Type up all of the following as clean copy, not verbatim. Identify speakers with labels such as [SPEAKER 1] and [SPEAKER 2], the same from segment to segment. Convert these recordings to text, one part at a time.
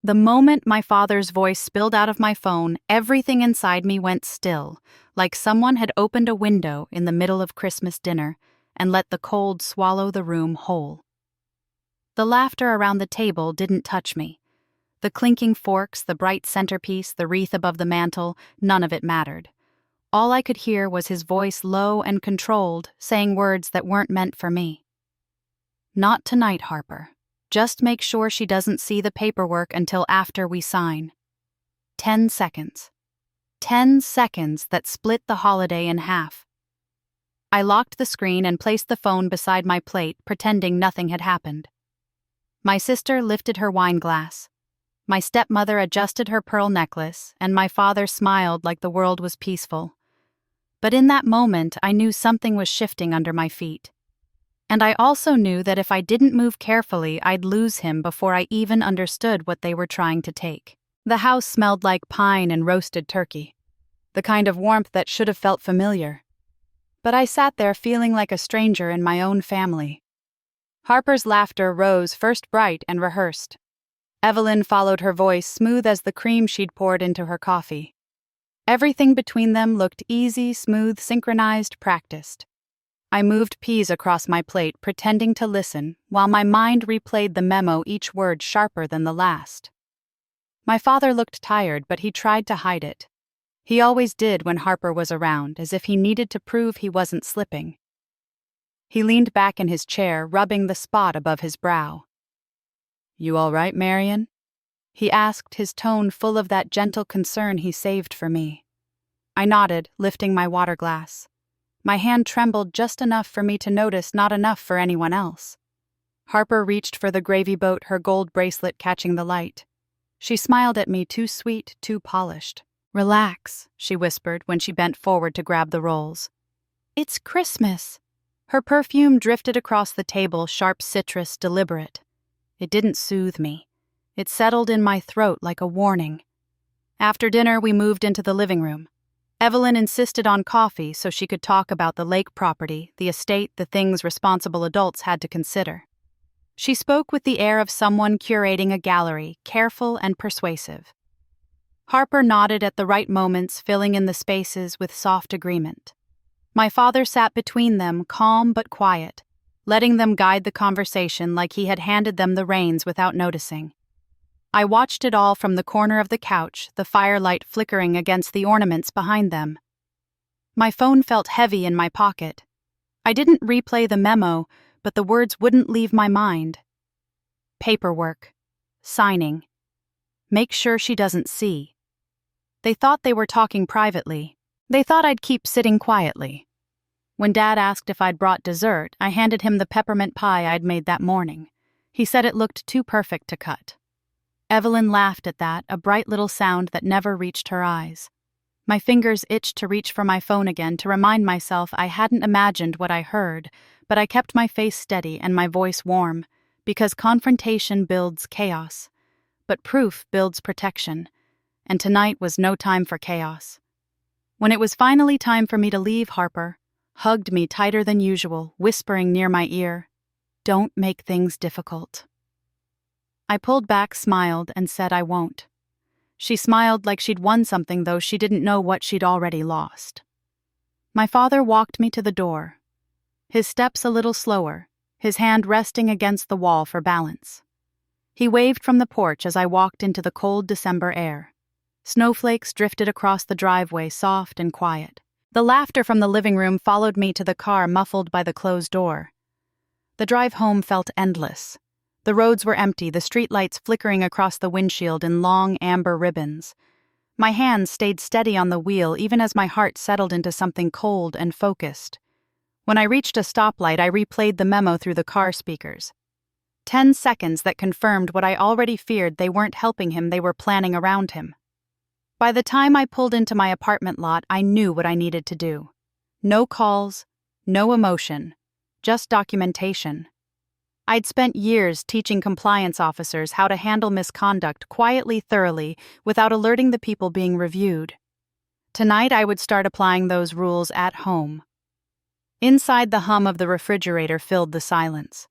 [SPEAKER 1] The moment my father's voice spilled out of my phone, everything inside me went still, like someone had opened a window in the middle of Christmas dinner and let the cold swallow the room whole. The laughter around the table didn't touch me. The clinking forks, the bright centerpiece, the wreath above the mantel, none of it mattered. All I could hear was his voice, low and controlled, saying words that weren't meant for me. "Not tonight, Harper. Just make sure she doesn't see the paperwork until after we sign." 10 seconds. 10 seconds that split the holiday in half. I locked the screen and placed the phone beside my plate, pretending nothing had happened. My sister lifted her wine glass. My stepmother adjusted her pearl necklace, and my father smiled like the world was peaceful. But in that moment, I knew something was shifting under my feet. And I also knew that if I didn't move carefully, I'd lose him before I even understood what they were trying to take. The house smelled like pine and roasted turkey, the kind of warmth that should have felt familiar. But I sat there feeling like a stranger in my own family. Harper's laughter rose, first bright and rehearsed. Evelyn followed her voice, smooth as the cream she'd poured into her coffee. Everything between them looked easy, smooth, synchronized, practiced. I moved peas across my plate, pretending to listen, while my mind replayed the memo, each word sharper than the last. My father looked tired, but he tried to hide it. He always did when Harper was around, as if he needed to prove he wasn't slipping. He leaned back in his chair, rubbing the spot above his brow. "You all right, Marion?" he asked, his tone full of that gentle concern he saved for me. I nodded, lifting my water glass. My hand trembled just enough for me to notice, not enough for anyone else. Harper reached for the gravy boat, her gold bracelet catching the light. She smiled at me, too sweet, too polished. "Relax," she whispered when she bent forward to grab the rolls. "It's Christmas." Her perfume drifted across the table, sharp citrus, deliberate. It didn't soothe me. It settled in my throat like a warning. After dinner, we moved into the living room. Evelyn insisted on coffee so she could talk about the lake property, the estate, the things responsible adults had to consider. She spoke with the air of someone curating a gallery, careful and persuasive. Harper nodded at the right moments, filling in the spaces with soft agreement. My father sat between them, calm but quiet, letting them guide the conversation like he had handed them the reins without noticing. I watched it all from the corner of the couch, the firelight flickering against the ornaments behind them. My phone felt heavy in my pocket. I didn't replay the memo, but the words wouldn't leave my mind. Paperwork. Signing. Make sure she doesn't see. They thought they were talking privately. They thought I'd keep sitting quietly. When Dad asked if I'd brought dessert, I handed him the peppermint pie I'd made that morning. He said it looked too perfect to cut. Evelyn laughed at that, a bright little sound that never reached her eyes. My fingers itched to reach for my phone again to remind myself I hadn't imagined what I heard, but I kept my face steady and my voice warm, because confrontation builds chaos. But proof builds protection, and tonight was no time for chaos. When it was finally time for me to leave, Harper hugged me tighter than usual, whispering near my ear, "Don't make things difficult." I pulled back, smiled, and said I won't. She smiled like she'd won something, though she didn't know what she'd already lost. My father walked me to the door, his steps a little slower, his hand resting against the wall for balance. He waved from the porch as I walked into the cold December air. Snowflakes drifted across the driveway, soft and quiet. The laughter from the living room followed me to the car, muffled by the closed door. The drive home felt endless. The roads were empty, the streetlights flickering across the windshield in long amber ribbons. My hands stayed steady on the wheel even as my heart settled into something cold and focused. When I reached a stoplight, I replayed the memo through the car speakers. 10 seconds that confirmed what I already feared. They weren't helping him, they were planning around him. By the time I pulled into my apartment lot, I knew what I needed to do. No calls, no emotion, just documentation. I'd spent years teaching compliance officers how to handle misconduct quietly, thoroughly, without alerting the people being reviewed. Tonight I would start applying those rules at home. Inside, the hum of the refrigerator filled the silence.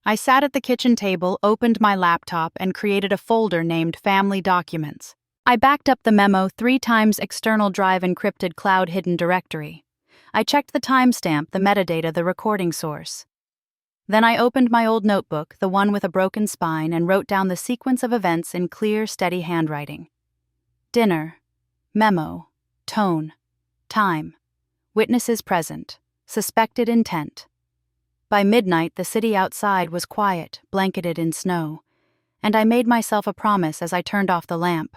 [SPEAKER 1] I sat at the kitchen table, opened my laptop, and created a folder named Family Documents. I backed up the memo 3 times external drive encrypted cloud hidden directory. I checked the timestamp, the metadata, the recording source. Then I opened my old notebook, the one with a broken spine, and wrote down the sequence of events in clear, steady handwriting. Dinner. Memo. Tone. Time. Witnesses present. Suspected intent. By midnight, the city outside was quiet, blanketed in snow, and I made myself a promise as I turned off the lamp.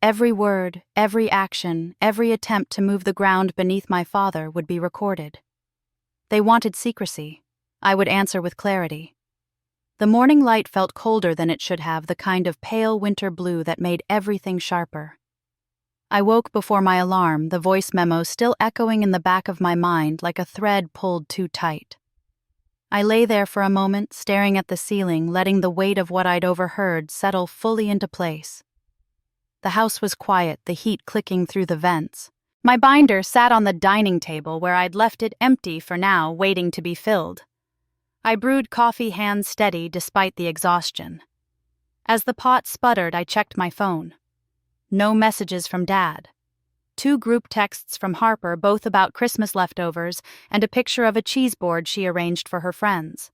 [SPEAKER 1] Every word, every action, every attempt to move the ground beneath my father would be recorded. They wanted secrecy. I would answer with clarity. The morning light felt colder than it should have, the kind of pale winter blue that made everything sharper. I woke before my alarm, the voice memo still echoing in the back of my mind like a thread pulled too tight. I lay there for a moment, staring at the ceiling, letting the weight of what I'd overheard settle fully into place. The house was quiet, the heat clicking through the vents. My binder sat on the dining table where I'd left it empty for now, waiting to be filled. I brewed coffee hands steady despite the exhaustion. As the pot sputtered, I checked my phone. No messages from Dad. 2 group texts from Harper, both about Christmas leftovers, and a picture of a cheese board she arranged for her friends.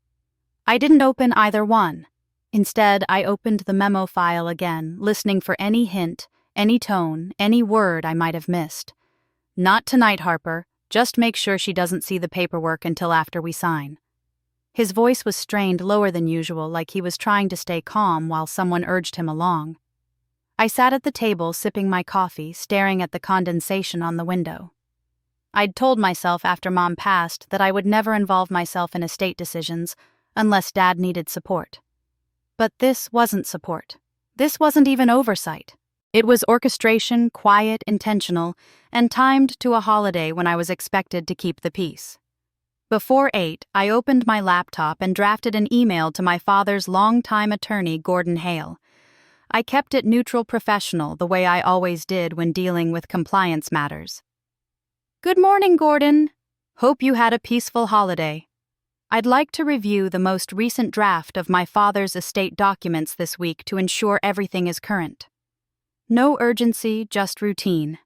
[SPEAKER 1] I didn't open either one. Instead, I opened the memo file again, listening for any hint, any tone, any word I might have missed. Not tonight, Harper. Just make sure she doesn't see the paperwork until after we sign. His voice was strained lower than usual, like he was trying to stay calm while someone urged him along. I sat at the table, sipping my coffee, staring at the condensation on the window. I'd told myself after Mom passed that I would never involve myself in estate decisions unless Dad needed support. But this wasn't support. This wasn't even oversight. It was orchestration, quiet, intentional, and timed to a holiday when I was expected to keep the peace. Before 8, I opened my laptop and drafted an email to my father's longtime attorney, Gordon Hale. I kept it neutral, professional, the way I always did when dealing with compliance matters. Good morning, Gordon. Hope you had a peaceful holiday. I'd like to review the most recent draft of my father's estate documents this week to ensure everything is current. No urgency, just routine.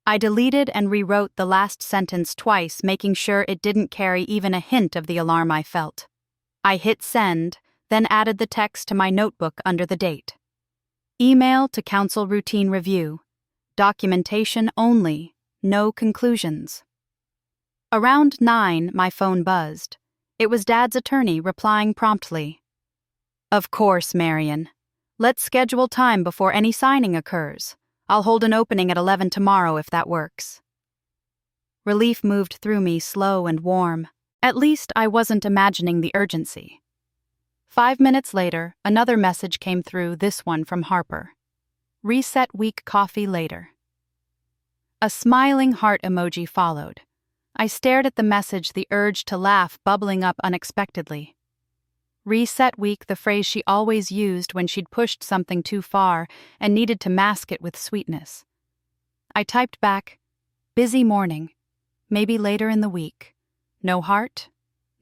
[SPEAKER 1] I deleted and rewrote the last sentence twice, making sure it didn't carry even a hint of the alarm I felt. I hit send, then added the text to my notebook under the date. Email to counsel routine review. Documentation only, no conclusions. Around 9, my phone buzzed. It was Dad's attorney replying promptly. Of course, Marion. Let's schedule time before any signing occurs. I'll hold an opening at 11 tomorrow if that works. Relief moved through me, slow and warm. At least I wasn't imagining the urgency. 5 minutes later, another message came through, this one from Harper. Reset week coffee later. A smiling heart emoji followed. I stared at the message, the urge to laugh bubbling up unexpectedly. Reset week, the phrase she always used when she'd pushed something too far and needed to mask it with sweetness. I typed back, busy morning, maybe later in the week. No heart,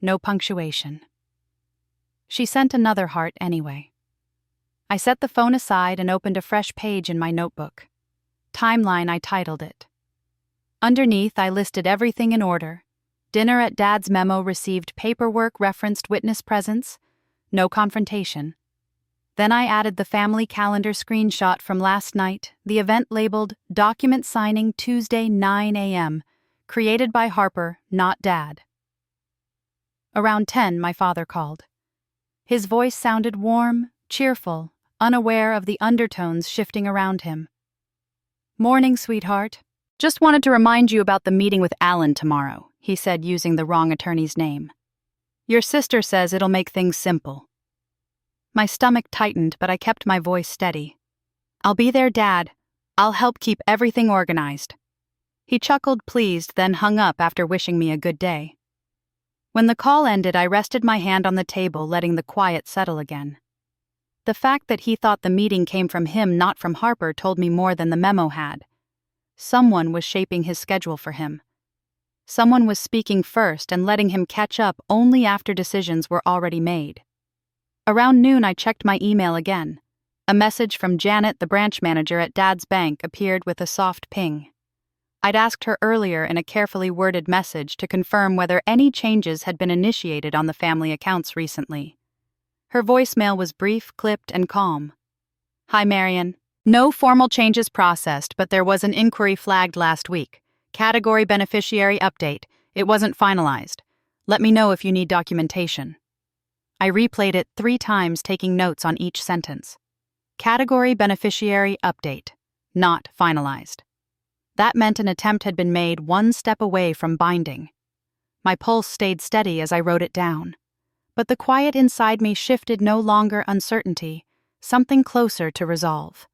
[SPEAKER 1] no punctuation. She sent another heart anyway. I set the phone aside and opened a fresh page in my notebook. Timeline, I titled it. Underneath, I listed everything in order. Dinner at Dad's memo received paperwork referenced witness presence, no confrontation. Then I added the family calendar screenshot from last night, the event labeled Document Signing Tuesday 9 a.m., created by Harper, not Dad. Around 10, my father called. His voice sounded warm, cheerful, unaware of the undertones shifting around him. Morning, sweetheart. Just wanted to remind you about the meeting with Alan tomorrow, he said, using the wrong attorney's name. Your sister says it'll make things simple. My stomach tightened, but I kept my voice steady. I'll be there, Dad. I'll help keep everything organized. He chuckled, pleased, then hung up after wishing me a good day. When the call ended, I rested my hand on the table, letting the quiet settle again. The fact that he thought the meeting came from him, not from Harper, told me more than the memo had. Someone was shaping his schedule for him. Someone was speaking first and letting him catch up only after decisions were already made. Around noon, I checked my email again. A message from Janet, the branch manager at Dad's bank, appeared with a soft ping. I'd asked her earlier in a carefully worded message to confirm whether any changes had been initiated on the family accounts recently. Her voicemail was brief, clipped, and calm. "Hi, Marion. No formal changes processed, but there was an inquiry flagged last week. Category beneficiary update. It wasn't finalized. Let me know if you need documentation." I replayed it 3 times, taking notes on each sentence. Category beneficiary update. Not finalized. That meant an attempt had been made one step away from binding. My pulse stayed steady as I wrote it down. But the quiet inside me shifted no longer uncertainty, something closer to resolve.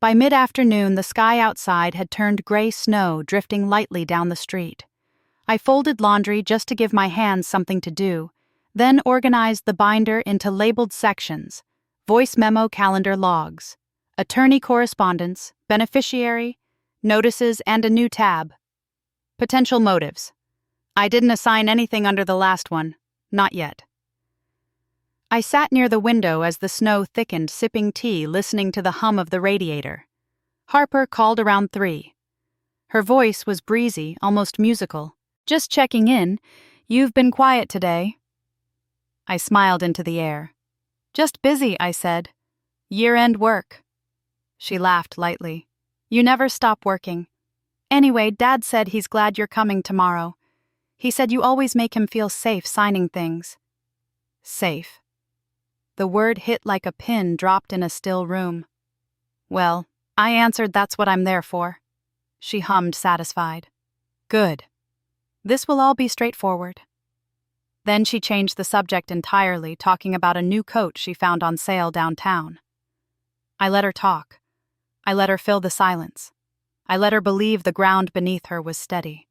[SPEAKER 1] By mid-afternoon, the sky outside had turned gray snow drifting lightly down the street. I folded laundry just to give my hands something to do, then organized the binder into labeled sections: voice memo calendar logs, attorney correspondence, beneficiary, notices, and a new tab. Potential motives. I didn't assign anything under the last one. Not yet. I sat near the window as the snow thickened, sipping tea, listening to the hum of the radiator. Harper called around 3. Her voice was breezy, almost musical. "Just checking in. You've been quiet today." I smiled into the air. "Just busy," I said. "Year-end work." She laughed lightly. "You never stop working. Anyway, Dad said he's glad you're coming tomorrow. He said you always make him feel safe signing things." Safe. The word hit like a pin dropped in a still room. "Well," I answered, "that's what I'm there for." She hummed, satisfied. "Good. This will all be straightforward." Then she changed the subject entirely, talking about a new coat she found on sale downtown. I let her talk. I let her fill the silence. I let her believe the ground beneath her was steady.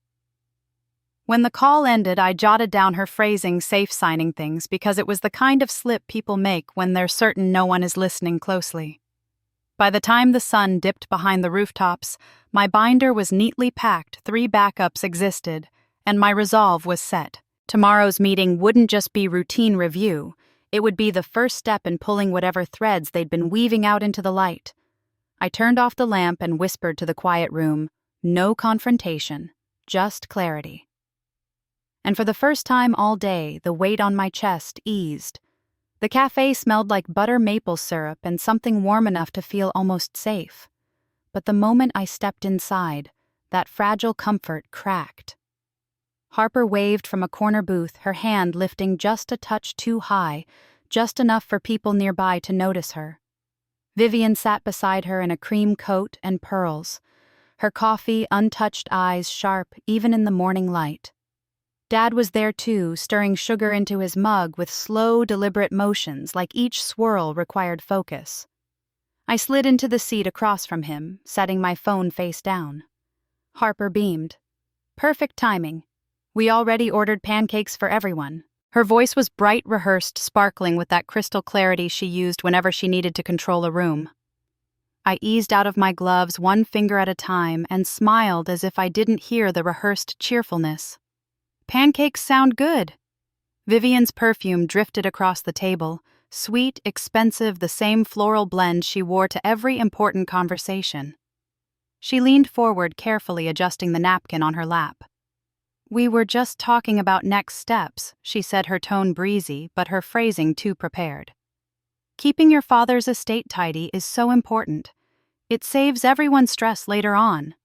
[SPEAKER 1] When the call ended, I jotted down her phrasing, safe signing things, because it was the kind of slip people make when they're certain no one is listening closely. By the time the sun dipped behind the rooftops, my binder was neatly packed, 3 backups existed, and my resolve was set. Tomorrow's meeting wouldn't just be routine review, it would be the first step in pulling whatever threads they'd been weaving out into the light. I turned off the lamp and whispered to the quiet room, no confrontation, just clarity. And for the first time all day, the weight on my chest eased. The cafe smelled like butter maple syrup and something warm enough to feel almost safe. But the moment I stepped inside, that fragile comfort cracked. Harper waved from a corner booth, her hand lifting just a touch too high, just enough for people nearby to notice her. Vivian sat beside her in a cream coat and pearls, her coffee, untouched eyes sharp even in the morning light. Dad was there too, stirring sugar into his mug with slow, deliberate motions, like each swirl required focus. I slid into the seat across from him, setting my phone face down. Harper beamed. "Perfect timing. We already ordered pancakes for everyone." Her voice was bright, rehearsed, sparkling with that crystal clarity she used whenever she needed to control a room. I eased out of my gloves 1 finger at a time and smiled as if I didn't hear the rehearsed cheerfulness. "Pancakes sound good." Vivian's perfume drifted across the table, sweet, expensive, the same floral blend she wore to every important conversation. She leaned forward, carefully adjusting the napkin on her lap. "We were just talking about next steps," she said, her tone breezy, but her phrasing too prepared. "Keeping your father's estate tidy is so important. It saves everyone stress later on."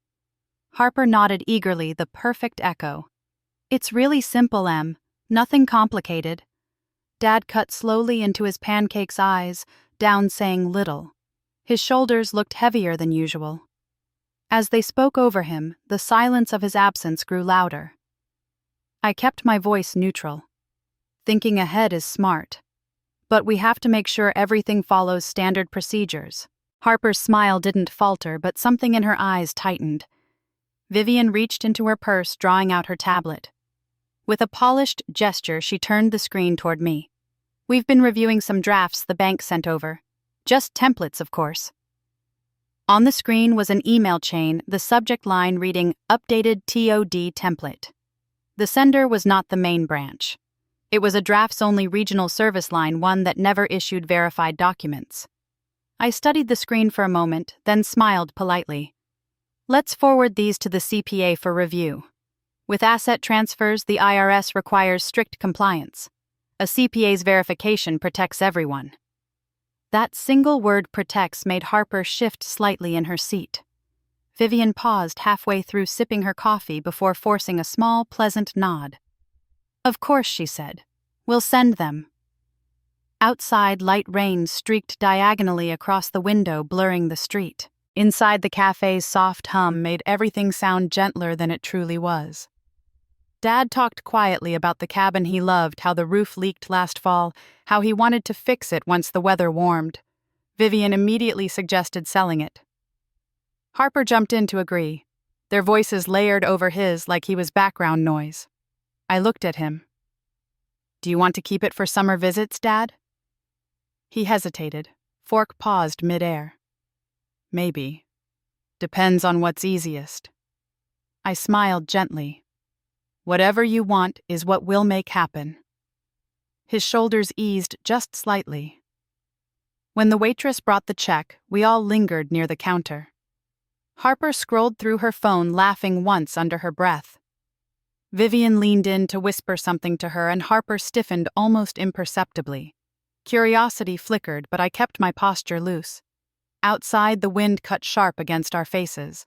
[SPEAKER 1] Harper nodded eagerly, the perfect echo. "It's really simple, Em. Nothing complicated." Dad cut slowly into his pancake's eyes, down saying little. His shoulders looked heavier than usual. As they spoke over him, the silence of his absence grew louder. I kept my voice neutral. "Thinking ahead is smart. But we have to make sure everything follows standard procedures." Harper's smile didn't falter, but something in her eyes tightened. Vivian reached into her purse, drawing out her tablet. With a polished gesture, she turned the screen toward me. "We've been reviewing some drafts the bank sent over. Just templates, of course." On the screen was an email chain, the subject line reading, "Updated TOD template." The sender was not the main branch. It was a drafts-only regional service line, one that never issued verified documents. I studied the screen for a moment, then smiled politely. Let's forward these to the CPA for review. With asset transfers, the IRS requires strict compliance. A CPA's verification protects everyone. That single word "protects" made Harper shift slightly in her seat. Vivian paused halfway through sipping her coffee before forcing a small, pleasant nod. Of course, she said. We'll send them. Outside, light rain streaked diagonally across the window, blurring the street. Inside, the cafe's soft hum made everything sound gentler than it truly was. Dad talked quietly about the cabin he loved, how the roof leaked last fall, how he wanted to fix it once the weather warmed. Vivian immediately suggested selling it. Harper jumped in to agree, their voices layered over his like he was background noise. I looked at him. Do you want to keep it for summer visits, Dad? He hesitated. Fork paused midair. Maybe. Depends on what's easiest. I smiled gently. Whatever you want is what we'll make happen. His shoulders eased just slightly. When the waitress brought the check, we all lingered near the counter. Harper scrolled through her phone, laughing once under her breath. Vivian leaned in to whisper something to her, and Harper stiffened almost imperceptibly. Curiosity flickered, but I kept my posture loose. Outside, the wind cut sharp against our faces.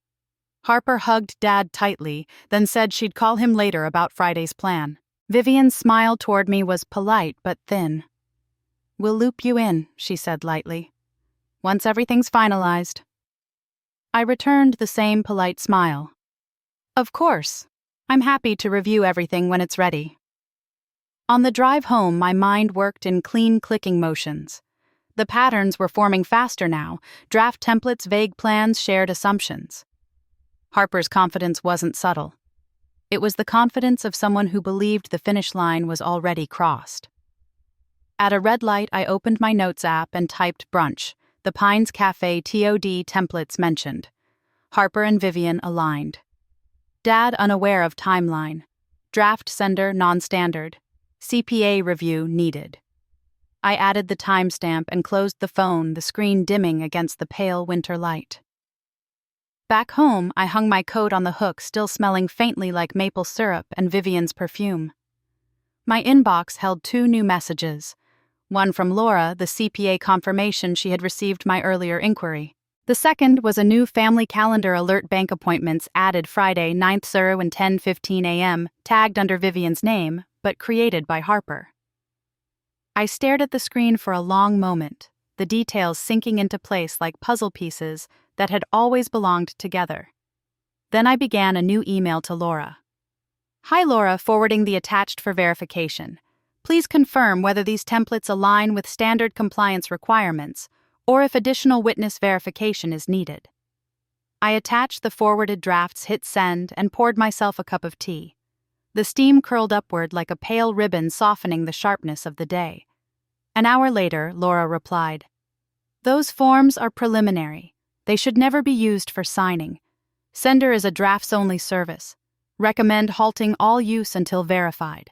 [SPEAKER 1] Harper hugged Dad tightly, then said she'd call him later about Friday's plan. Vivian's smile toward me was polite but thin. We'll loop you in, she said lightly. Once everything's finalized. I returned the same polite smile. Of course. I'm happy to review everything when it's ready. On the drive home, my mind worked in clean clicking motions. The patterns were forming faster now, draft templates, vague plans, shared assumptions. Harper's confidence wasn't subtle. It was the confidence of someone who believed the finish line was already crossed. At a red light, I opened my notes app and typed brunch, the Pines Cafe TOD templates mentioned. Harper and Vivian aligned. Dad unaware of timeline. Draft sender non-standard. CPA review needed. I added the timestamp and closed the phone, the screen dimming against the pale winter light. Back home, I hung my coat on the hook, still smelling faintly like maple syrup and Vivian's perfume. My inbox held 2 new messages. One from Laura, the CPA confirmation she had received my earlier inquiry. The second was a new family calendar alert, bank appointments added Friday, 9th and 10:15 a.m., tagged under Vivian's name, but created by Harper. I stared at the screen for a long moment, the details sinking into place like puzzle pieces that had always belonged together. Then I began a new email to Laura. Hi Laura, forwarding the attached for verification. Please confirm whether these templates align with standard compliance requirements or if additional witness verification is needed. I attached the forwarded drafts, hit send, and poured myself a cup of tea. The steam curled upward like a pale ribbon, softening the sharpness of the day. An hour later, Laura replied, Those forms are preliminary. They should never be used for signing. Sender is a drafts-only service. Recommend halting all use until verified.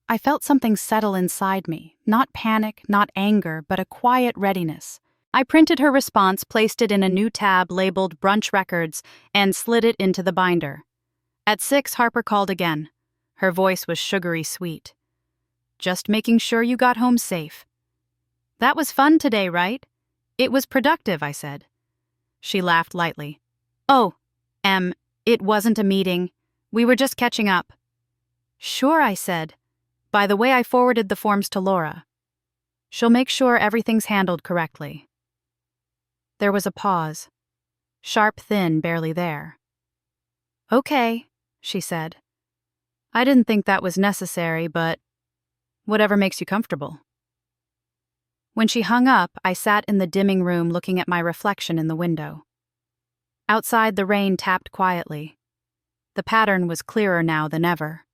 [SPEAKER 1] I felt something settle inside me, not panic, not anger, but a quiet readiness. I printed her response, placed it in a new tab labeled Brunch Records, and slid it into the binder. At 6, Harper called again. Her voice was sugary sweet. Just making sure you got home safe. That was fun today, right? It was productive, I said. She laughed lightly. Oh, it wasn't a meeting. We were just catching up. Sure, I said. By the way, I forwarded the forms to Laura. She'll make sure everything's handled correctly. There was a pause. Sharp, thin, barely there. Okay, she said. I didn't think that was necessary, but whatever makes you comfortable. When she hung up, I sat in the dimming room looking at my reflection in the window. Outside, the rain tapped quietly. The pattern was clearer now than ever.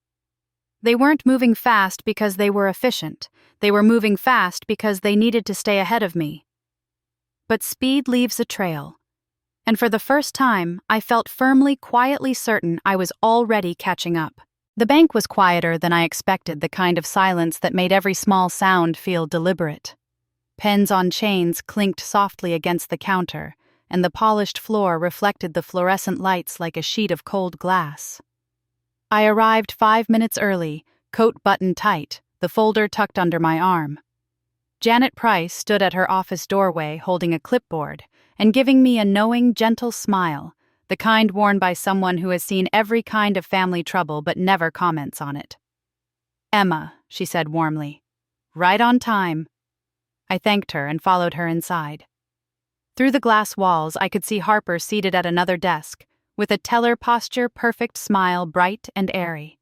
[SPEAKER 1] They weren't moving fast because they were efficient. They were moving fast because they needed to stay ahead of me. But speed leaves a trail. And for the first time, I felt firmly, quietly certain I was already catching up. The bank was quieter than I expected, the kind of silence that made every small sound feel deliberate. Pens on chains clinked softly against the counter, and the polished floor reflected the fluorescent lights like a sheet of cold glass. I arrived 5 minutes early, coat buttoned tight, the folder tucked under my arm. Janet Price stood at her office doorway holding a clipboard and giving me a knowing, gentle smile, the kind worn by someone who has seen every kind of family trouble but never comments on it. "Emma," she said warmly. "Right on time." I thanked her and followed her inside. Through the glass walls, I could see Harper seated at another desk, with a teller posture, perfect smile, bright and airy.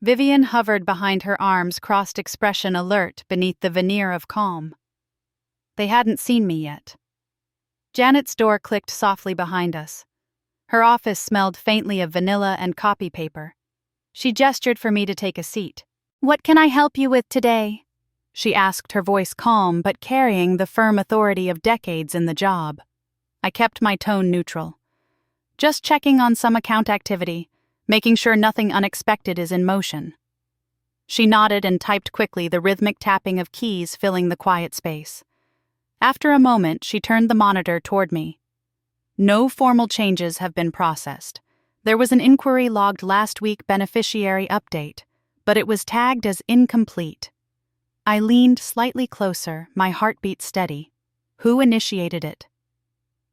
[SPEAKER 1] Vivian hovered behind her arms, crossed, expression alert beneath the veneer of calm. They hadn't seen me yet. Janet's door clicked softly behind us. Her office smelled faintly of vanilla and copy paper. She gestured for me to take a seat. "What can I help you with today?" she asked, her voice calm but carrying the firm authority of decades in the job. I kept my tone neutral. "Just checking on some account activity, making sure nothing unexpected is in motion." She nodded and typed quickly, the rhythmic tapping of keys filling the quiet space. After a moment, she turned the monitor toward me. "No formal changes have been processed. There was an inquiry logged last week, beneficiary update, but it was tagged as incomplete." I leaned slightly closer, my heartbeat steady. "Who initiated it?"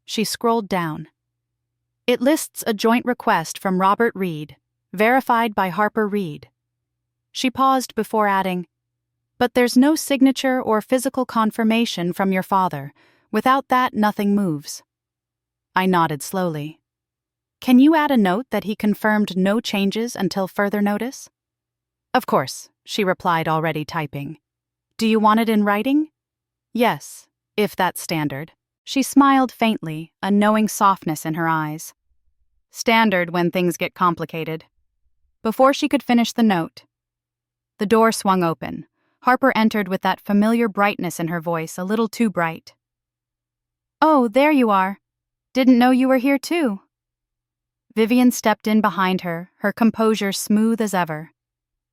[SPEAKER 1] She scrolled down. "It lists a joint request from Robert Reed, verified by Harper Reed." She paused before adding, "But there's no signature or physical confirmation from your father. Without that, nothing moves." I nodded slowly. "Can you add a note that he confirmed no changes until further notice?" "Of course," she replied, already typing. "Do you want it in writing?" "Yes, if that's standard." She smiled faintly, a knowing softness in her eyes. "Standard when things get complicated." Before she could finish the note, the door swung open. Harper entered with that familiar brightness in her voice, a little too bright. "Oh, there you are. Didn't know you were here too." Vivian stepped in behind her, her composure smooth as ever.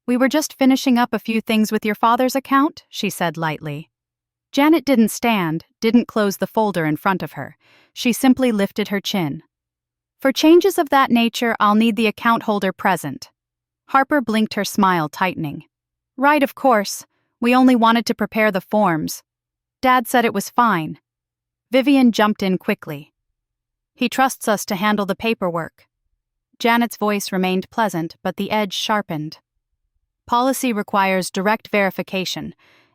[SPEAKER 1] "We were just finishing up a few things with your father's account," she said lightly. Janet didn't stand, didn't close the folder in front of her. She simply lifted her chin. "For changes of that nature, I'll need the account holder present." Harper blinked, her smile tightening. "Right, of course. We only wanted to prepare the forms. Dad said it was fine." Vivian jumped in quickly. "He trusts us to handle the paperwork." Janet's voice remained pleasant, but the edge sharpened. "Policy requires direct verification.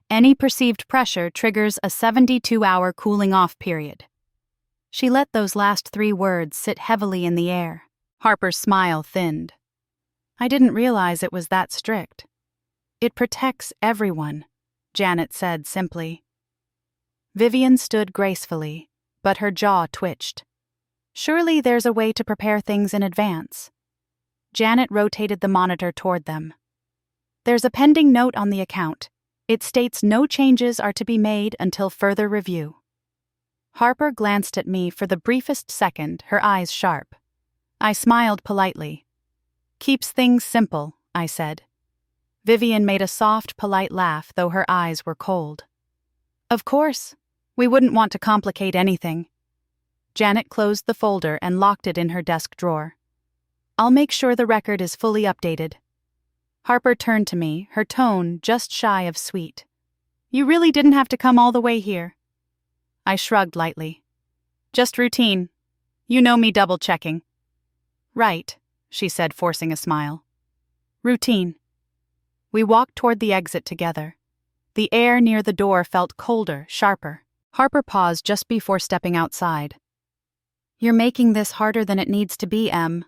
[SPEAKER 1] Any perceived pressure triggers a 72-hour cooling-off period." She let those last 3 words sit heavily in the air. Harper's smile thinned. "I didn't realize it was that strict." "It protects everyone," Janet said simply. Vivian stood gracefully, but her jaw twitched. "Surely there's a way to prepare things in advance." Janet rotated the monitor toward them. "There's a pending note on the account. It states no changes are to be made until further review." Harper glanced at me for the briefest second, her eyes sharp. I smiled politely. "Keeps things simple," I said. Vivian made a soft, polite laugh, though her eyes were cold. "Of course. We wouldn't want to complicate anything." Janet closed the folder and locked it in her desk drawer. "I'll make sure the record is fully updated." Harper turned to me, her tone just shy of sweet. "You really didn't have to come all the way here." I shrugged lightly. "Just routine. You know me double-checking." "Right," she said, forcing a smile. "Routine." We walked toward the exit together. The air near the door felt colder, sharper. Harper paused just before stepping outside. "You're making this harder than it needs to be, Em."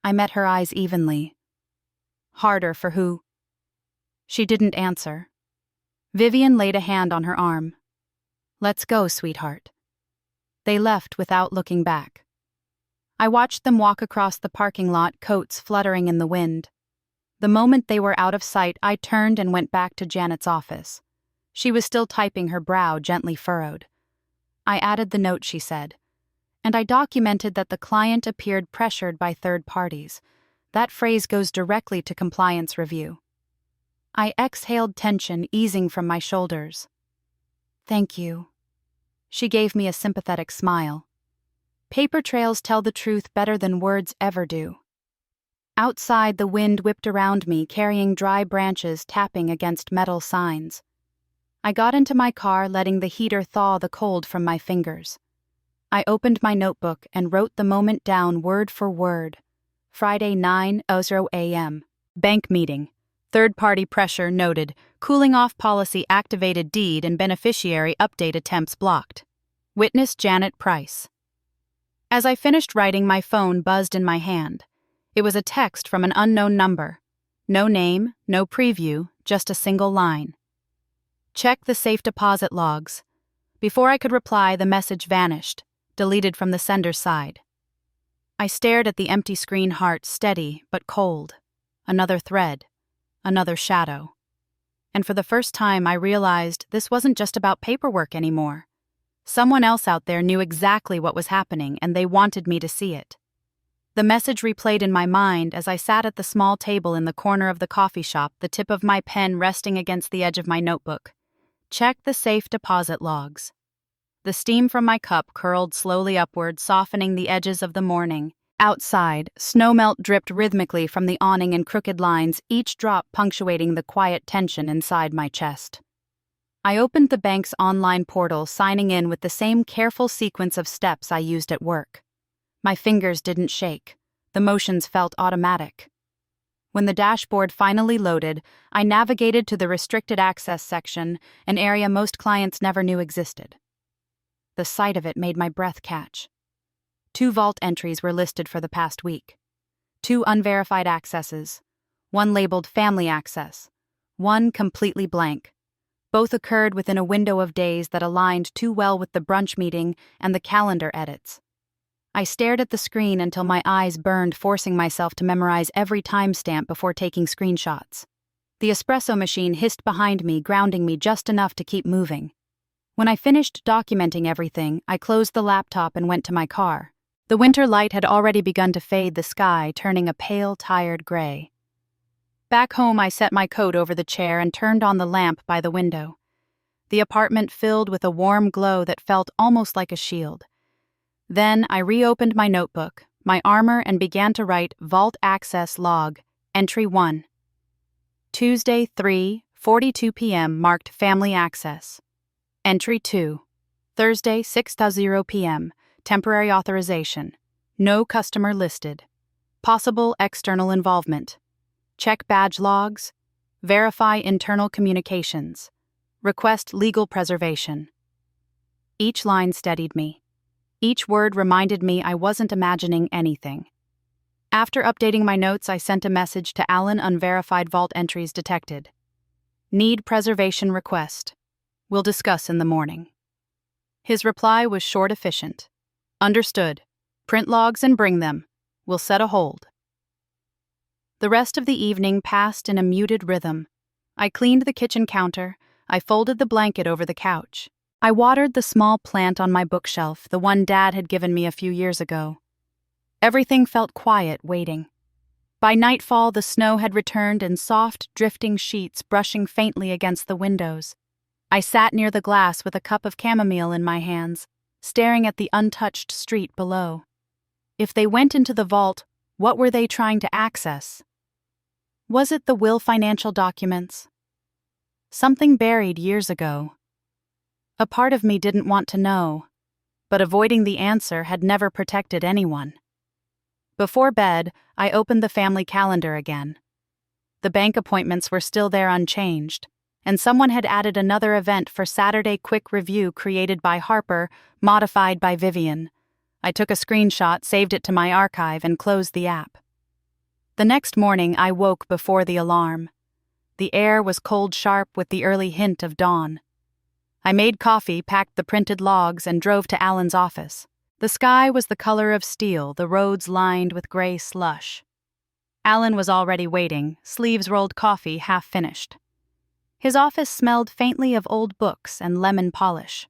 [SPEAKER 1] I met her eyes evenly. "Harder for who?" She didn't answer. Vivian laid a hand on her arm. "Let's go, sweetheart." They left without looking back. I watched them walk across the parking lot, coats fluttering in the wind. The moment they were out of sight, I turned and went back to Janet's office. She was still typing, her brow gently furrowed. I added the note she said, and I documented that the client appeared pressured by third parties. That phrase goes directly to compliance review. I exhaled tension easing from my shoulders. "Thank you." She gave me a sympathetic smile. Paper trails tell the truth better than words ever do. Outside, the wind whipped around me, carrying dry branches tapping against metal signs. I got into my car, letting the heater thaw the cold from my fingers. I opened my notebook and wrote the moment down word for word. Friday, 9:00 a.m. Bank meeting. Third-party pressure noted. Cooling off policy activated, deed and beneficiary update attempts blocked. Witness Janet Price. As I finished writing, my phone buzzed in my hand. It was a text from an unknown number. No name, no preview, just a single line. "Check the safe deposit logs." Before I could reply, the message vanished, deleted from the sender's side. I stared at the empty screen, heart steady but cold. Another thread. Another shadow. And for the first time, I realized this wasn't just about paperwork anymore. Someone else out there knew exactly what was happening, and they wanted me to see it. The message replayed in my mind as I sat at the small table in the corner of the coffee shop, the tip of my pen resting against the edge of my notebook. Check the safe deposit logs. The steam from my cup curled slowly upward, softening the edges of the morning. Outside, snowmelt dripped rhythmically from the awning in crooked lines, each drop punctuating the quiet tension inside my chest. I opened the bank's online portal, signing in with the same careful sequence of steps I used at work. My fingers didn't shake. The motions felt automatic. When the dashboard finally loaded, I navigated to the restricted access section, an area most clients never knew existed. The sight of it made my breath catch. 2 vault entries were listed for the past week. 2 unverified accesses. 1 labeled family access. 1 completely blank. Both occurred within a window of days that aligned too well with the brunch meeting and the calendar edits. I stared at the screen until my eyes burned, forcing myself to memorize every timestamp before taking screenshots. The espresso machine hissed behind me, grounding me just enough to keep moving. When I finished documenting everything, I closed the laptop and went to my car. The winter light had already begun to fade the sky, turning a pale, tired gray. Back home, I set my coat over the chair and turned on the lamp by the window. The apartment filled with a warm glow that felt almost like a shield. Then I reopened my notebook, my armor, and began to write Vault Access Log, Entry 1. Tuesday, 3:42 p.m. marked Family Access. Entry 2. Thursday, 6:00 p.m. Temporary authorization. No customer listed. Possible external involvement. Check badge logs. Verify internal communications. Request legal preservation. Each line steadied me. Each word reminded me I wasn't imagining anything. After updating my notes, I sent a message to Alan. Unverified vault entries detected. Need preservation request. We'll discuss in the morning. His reply was short, efficient. Understood. Print logs and bring them. We'll set a hold. The rest of the evening passed in a muted rhythm. I cleaned the kitchen counter. I folded the blanket over the couch. I watered the small plant on my bookshelf, the one Dad had given me a few years ago. Everything felt quiet, waiting. By nightfall, the snow had returned in soft, drifting sheets brushing faintly against the windows. I sat near the glass with a cup of chamomile in my hands, staring at the untouched street below. If they went into the vault, what were they trying to access? Was it the will financial documents? Something buried years ago. A part of me didn't want to know, but avoiding the answer had never protected anyone. Before bed, I opened the family calendar again. The bank appointments were still there unchanged, and someone had added another event for Saturday quick review created by Harper, modified by Vivian. I took a screenshot, saved it to my archive, and closed the app. The next morning, I woke before the alarm. The air was cold sharp with the early hint of dawn. I made coffee, packed the printed logs, and drove to Alan's office. The sky was the color of steel, the roads lined with gray slush. Alan was already waiting, sleeves rolled, coffee half finished. His office smelled faintly of old books and lemon polish.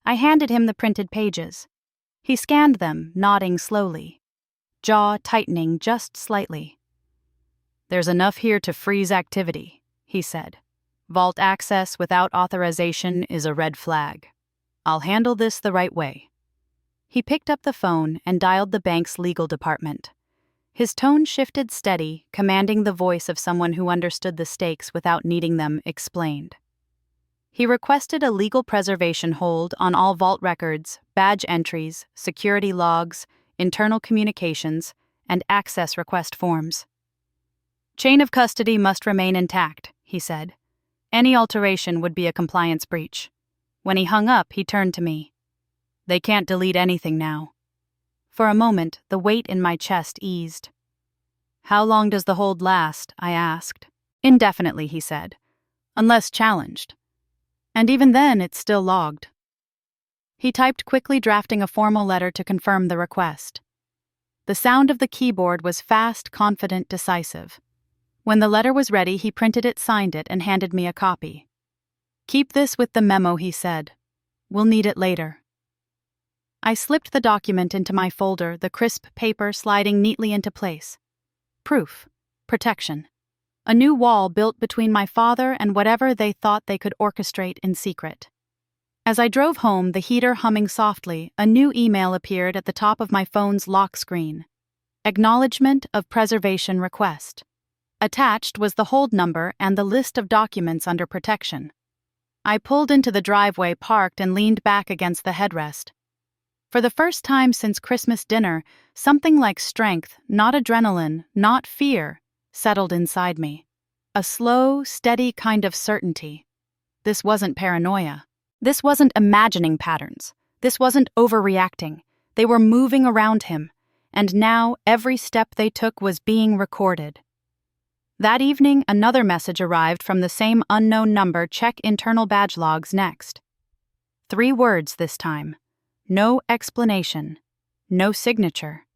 [SPEAKER 1] I handed him the printed pages. He scanned them, nodding slowly, jaw tightening just slightly. "There's enough here to freeze activity," he said. "Vault access without authorization is a red flag. I'll handle this the right way." He picked up the phone and dialed the bank's legal department. His tone shifted steady, commanding the voice of someone who understood the stakes without needing them explained. He requested a legal preservation hold on all vault records, badge entries, security logs, internal communications, and access request forms. "Chain of custody must remain intact," he said. "Any alteration would be a compliance breach." When he hung up, he turned to me. "They can't delete anything now." For a moment, the weight in my chest eased. "How long does the hold last?" I asked. "Indefinitely," he said, "unless challenged. And even then, it's still logged." He typed quickly, drafting a formal letter to confirm the request. The sound of the keyboard was fast, confident, decisive. When the letter was ready, he printed it, signed it, and handed me a copy. "Keep this with the memo," he said. "We'll need it later." I slipped the document into my folder, the crisp paper sliding neatly into place. Proof. Protection. A new wall built between my father and whatever they thought they could orchestrate in secret. As I drove home, the heater humming softly, a new email appeared at the top of my phone's lock screen. Acknowledgement of preservation request. Attached was the hold number and the list of documents under protection. I pulled into the driveway, parked, and leaned back against the headrest. For the first time since Christmas dinner, something like strength, not adrenaline, not fear, settled inside me. A slow, steady kind of certainty. This wasn't paranoia. This wasn't imagining patterns. This wasn't overreacting. They were moving around him, and now every step they took was being recorded. That evening, another message arrived from the same unknown number. "Check internal badge logs next." 3 words this time. No explanation. No signature.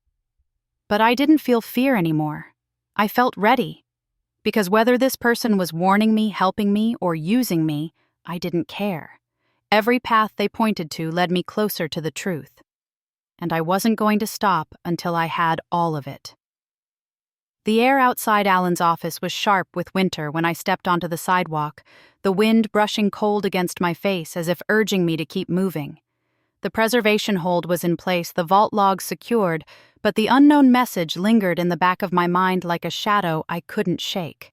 [SPEAKER 1] But I didn't feel fear anymore. I felt ready. Because whether this person was warning me, helping me, or using me, I didn't care. Every path they pointed to led me closer to the truth. And I wasn't going to stop until I had all of it. The air outside Alan's office was sharp with winter when I stepped onto the sidewalk, the wind brushing cold against my face as if urging me to keep moving. The preservation hold was in place, the vault logs secured, but the unknown message lingered in the back of my mind like a shadow I couldn't shake.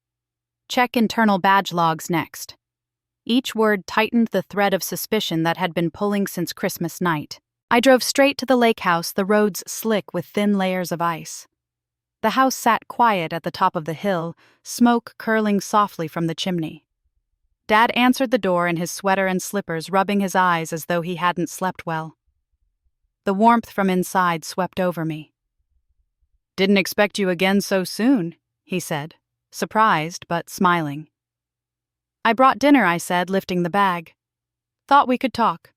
[SPEAKER 1] "Check internal badge logs next." Each word tightened the thread of suspicion that had been pulling since Christmas night. I drove straight to the lake house, the roads slick with thin layers of ice. The house sat quiet at the top of the hill, smoke curling softly from the chimney. Dad answered the door in his sweater and slippers, rubbing his eyes as though he hadn't slept well. The warmth from inside swept over me. "Didn't expect you again so soon," he said, surprised but smiling. "I brought dinner," I said, lifting the bag. "Thought we could talk."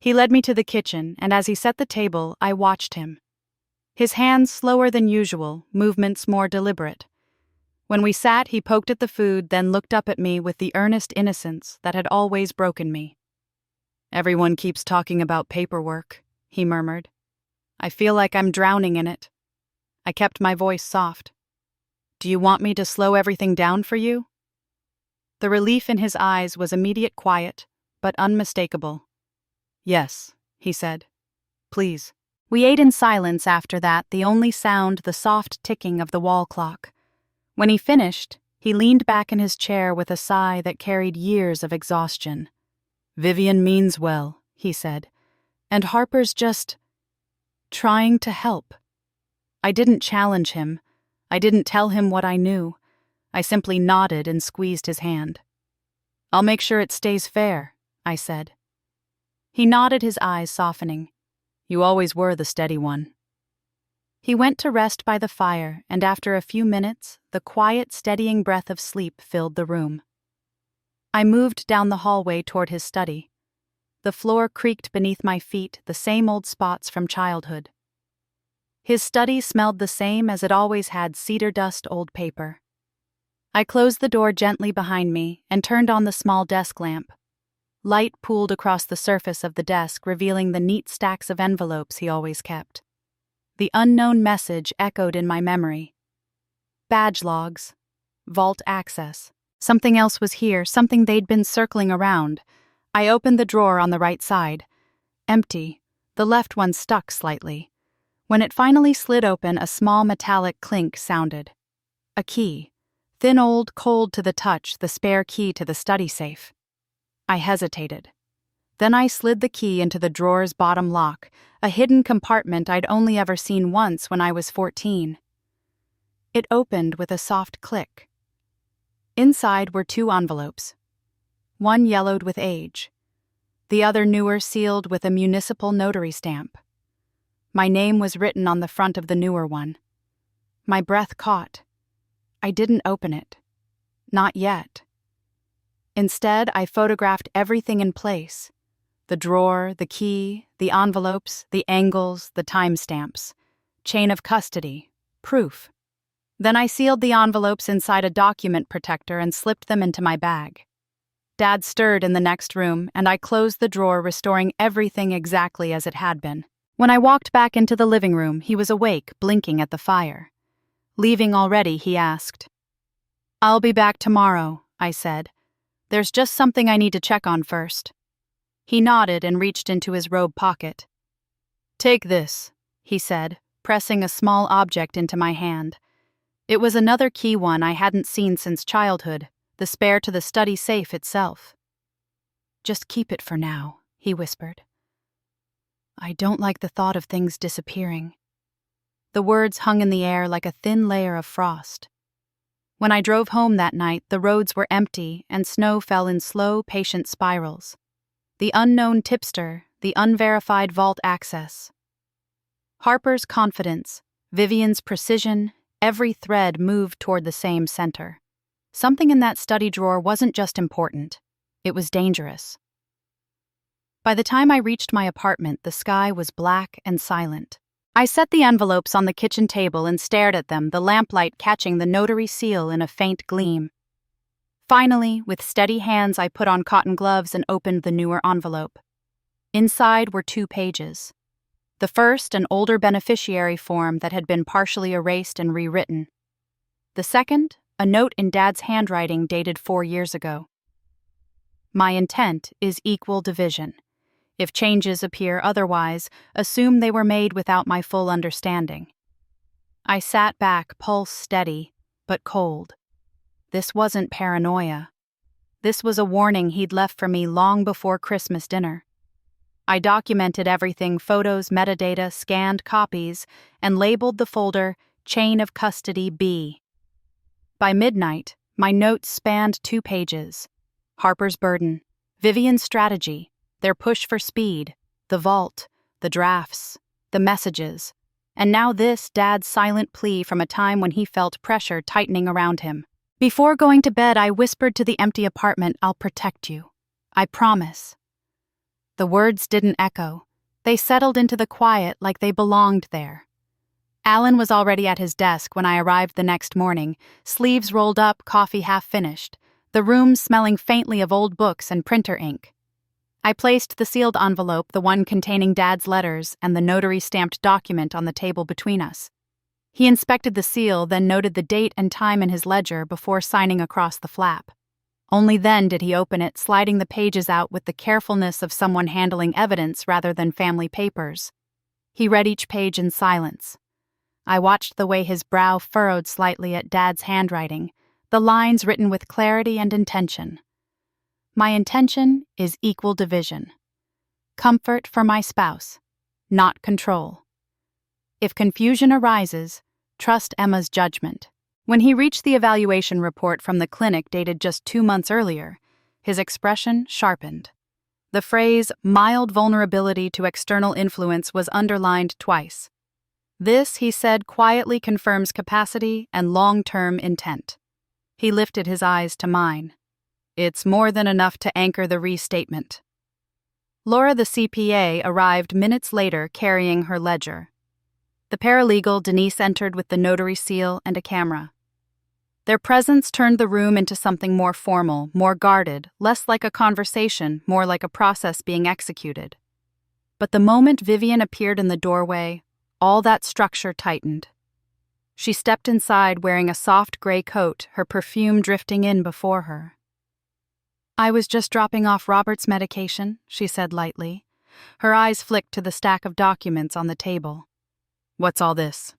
[SPEAKER 1] He led me to the kitchen, and as he set the table, I watched him. His hands slower than usual, movements more deliberate. When we sat, he poked at the food, then looked up at me with the earnest innocence that had always broken me. "Everyone keeps talking about paperwork," he murmured. "I feel like I'm drowning in it." I kept my voice soft. "Do you want me to slow everything down for you?" The relief in his eyes was immediate, quiet, but unmistakable. "Yes," he said. "Please." We ate in silence after that, the only sound the soft ticking of the wall clock. When he finished, he leaned back in his chair with a sigh that carried years of exhaustion. "Vivian means well," he said, "and Harper's just trying to help." I didn't challenge him. I didn't tell him what I knew. I simply nodded and squeezed his hand. "I'll make sure it stays fair," I said. He nodded, his eyes softening. "You always were the steady one." He went to rest by the fire, and after a few minutes, the quiet, steadying breath of sleep filled the room. I moved down the hallway toward his study. The floor creaked beneath my feet, the same old spots from childhood. His study smelled the same as it always had, cedar dust, old paper. I closed the door gently behind me and turned on the small desk lamp. Light pooled across the surface of the desk, revealing the neat stacks of envelopes he always kept. The unknown message echoed in my memory. Badge logs. Vault access. Something else was here, something they'd been circling around. I opened the drawer on the right side. Empty. The left one stuck slightly. When it finally slid open, a small metallic clink sounded. A key. Thin, old, cold to the touch, the spare key to the study safe. I hesitated. Then I slid the key into the drawer's bottom lock, a hidden compartment I'd only ever seen once when I was 14. It opened with a soft click. Inside were 2 envelopes. One yellowed with age. The other newer, sealed with a municipal notary stamp. My name was written on the front of the newer one. My breath caught. I didn't open it. Not yet. Instead, I photographed everything in place. The drawer, the key, the envelopes, the angles, the timestamps. Chain of custody. Proof. Then I sealed the envelopes inside a document protector and slipped them into my bag. Dad stirred in the next room, and I closed the drawer, restoring everything exactly as it had been. When I walked back into the living room, he was awake, blinking at the fire. Leaving already, he asked. "I'll be back tomorrow," I said. "There's just something I need to check on first." He nodded and reached into his robe pocket. "Take this," he said, pressing a small object into my hand. It was another key one I hadn't seen since childhood, the spare to the study safe itself. "Just keep it for now," he whispered. "I don't like the thought of things disappearing." The words hung in the air like a thin layer of frost. When I drove home that night, the roads were empty and snow fell in slow, patient spirals. The unknown tipster, the unverified vault access. Harper's confidence, Vivian's precision, every thread moved toward the same center. Something in that study drawer wasn't just important, it was dangerous. By the time I reached my apartment, the sky was black and silent. I set the envelopes on the kitchen table and stared at them, the lamplight catching the notary seal in a faint gleam. Finally, with steady hands, I put on cotton gloves and opened the newer envelope. Inside were 2 pages. The first, an older beneficiary form that had been partially erased and rewritten. The second, a note in Dad's handwriting dated 4 years ago. "My intent is equal division. If changes appear otherwise, assume they were made without my full understanding." I sat back, pulse steady, but cold. This wasn't paranoia. This was a warning he'd left for me long before Christmas dinner. I documented everything, photos, metadata, scanned copies, and labeled the folder Chain of Custody B. By midnight, my notes spanned 2 pages. Harper's burden, Vivian's strategy, their push for speed, the vault, the drafts, the messages, and now this, Dad's silent plea from a time when he felt pressure tightening around him. Before going to bed, I whispered to the empty apartment, "I'll protect you. I promise." The words didn't echo. They settled into the quiet like they belonged there. Alan was already at his desk when I arrived the next morning, sleeves rolled up, coffee half finished, the room smelling faintly of old books and printer ink. I placed the sealed envelope, the one containing Dad's letters, and the notary-stamped document on the table between us. He inspected the seal, then noted the date and time in his ledger before signing across the flap. Only then did he open it, sliding the pages out with the carefulness of someone handling evidence rather than family papers. He read each page in silence. I watched the way his brow furrowed slightly at Dad's handwriting, the lines written with clarity and intention. "My intention is equal division. Comfort for my spouse, not control. If confusion arises, trust Emma's judgment." When he reached the evaluation report from the clinic dated just 2 months earlier, his expression sharpened. The phrase, "mild vulnerability to external influence," was underlined twice. This, he said, quietly confirms capacity and long-term intent. He lifted his eyes to mine. "It's more than enough to anchor the restatement." Laura, the CPA, arrived minutes later carrying her ledger. The paralegal, Denise, entered with the notary seal and a camera. Their presence turned the room into something more formal, more guarded, less like a conversation, more like a process being executed. But the moment Vivian appeared in the doorway, all that structure tightened. She stepped inside wearing a soft gray coat, her perfume drifting in before her. "I was just dropping off Robert's medication," she said lightly. Her eyes flicked to the stack of documents on the table. "What's all this?"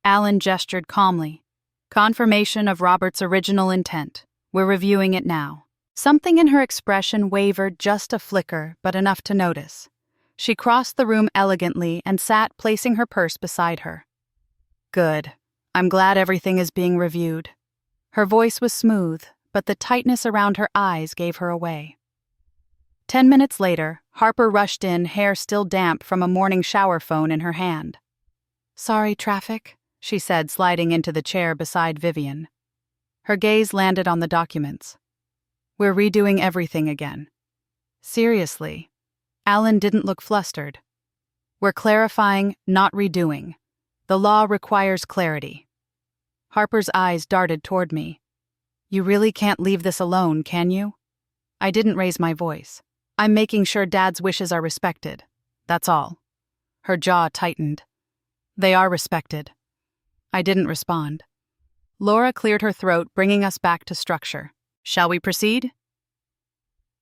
[SPEAKER 1] Alan gestured calmly. "Confirmation of Robert's original intent. We're reviewing it now." Something in her expression wavered just a flicker, but enough to notice. She crossed the room elegantly and sat, placing her purse beside her. "Good. I'm glad everything is being reviewed." Her voice was smooth, but the tightness around her eyes gave her away. 10 minutes later, Harper rushed in, hair still damp from a morning shower phone in her hand. "Sorry, traffic," she said, sliding into the chair beside Vivian. Her gaze landed on the documents. "We're redoing everything again." "Seriously?" Alan didn't look flustered. "We're clarifying, not redoing. The law requires clarity." Harper's eyes darted toward me. "You really can't leave this alone, can you?" I didn't raise my voice. "I'm making sure Dad's wishes are respected. That's all." Her jaw tightened. "They are respected." I didn't respond. Laura cleared her throat, bringing us back to structure. "Shall we proceed?"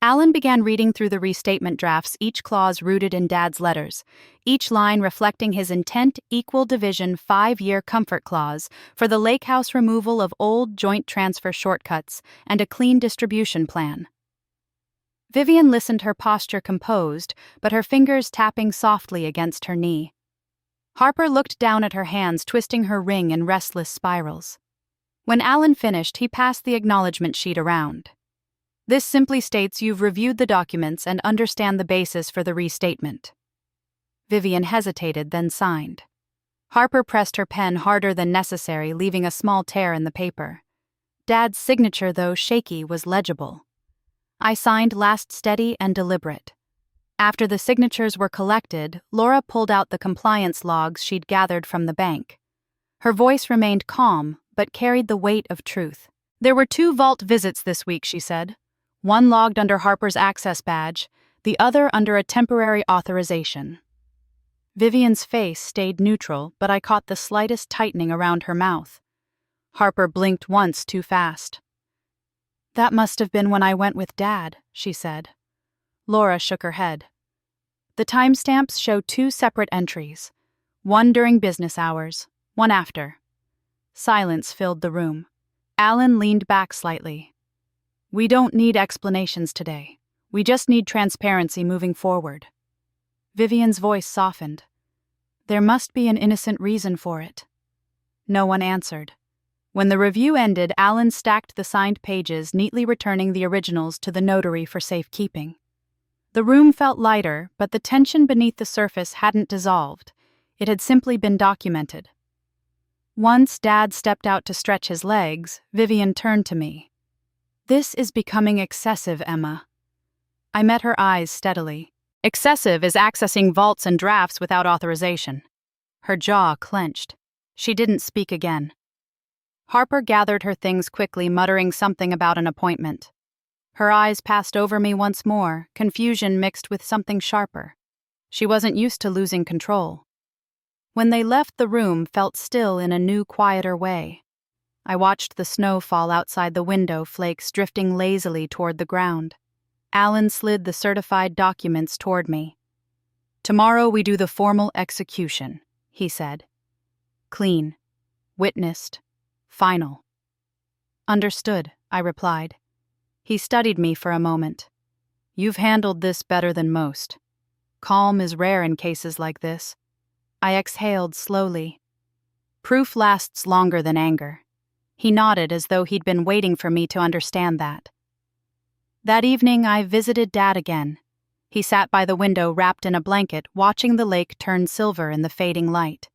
[SPEAKER 1] Alan began reading through the restatement drafts, each clause rooted in Dad's letters, each line reflecting his intent, equal division 5-year comfort clause for the lake house removal of old joint transfer shortcuts and a clean distribution plan. Vivian listened, her posture composed, but her fingers tapping softly against her knee. Harper looked down at her hands, twisting her ring in restless spirals. When Alan finished, he passed the acknowledgement sheet around. "This simply states you've reviewed the documents and understand the basis for the restatement." Vivian hesitated, then signed. Harper pressed her pen harder than necessary, leaving a small tear in the paper. Dad's signature, though shaky, was legible. I signed last, steady and deliberate. After the signatures were collected, Laura pulled out the compliance logs she'd gathered from the bank. Her voice remained calm, but carried the weight of truth. "There were 2 vault visits this week," she said. "One logged under Harper's access badge, the other under a temporary authorization." Vivian's face stayed neutral, but I caught the slightest tightening around her mouth. Harper blinked once too fast. "That must have been when I went with Dad," she said. Laura shook her head. The timestamps show 2 separate entries, one during business hours, one after. Silence filled the room. Alan leaned back slightly. "We don't need explanations today. We just need transparency moving forward." Vivian's voice softened. "There must be an innocent reason for it." No one answered. When the review ended, Alan stacked the signed pages, neatly returning the originals to the notary for safekeeping. The room felt lighter, but the tension beneath the surface hadn't dissolved. It had simply been documented. Once Dad stepped out to stretch his legs, Vivian turned to me. "This is becoming excessive, Emma." I met her eyes steadily. "Excessive is accessing vaults and drafts without authorization." Her jaw clenched. She didn't speak again. Harper gathered her things quickly, muttering something about an appointment. Her eyes passed over me once more, confusion mixed with something sharper. She wasn't used to losing control. When they left, the room felt still in a new, quieter way. I watched the snow fall outside the window, flakes drifting lazily toward the ground. Alan slid the certified documents toward me. "Tomorrow we do the formal execution," he said. "Clean. Witnessed. Final." "Understood," I replied. He studied me for a moment. "You've handled this better than most. Calm is rare in cases like this." I exhaled slowly. "Proof lasts longer than anger." He nodded as though he'd been waiting for me to understand that. That evening, I visited Dad again. He sat by the window wrapped in a blanket, watching the lake turn silver in the fading light.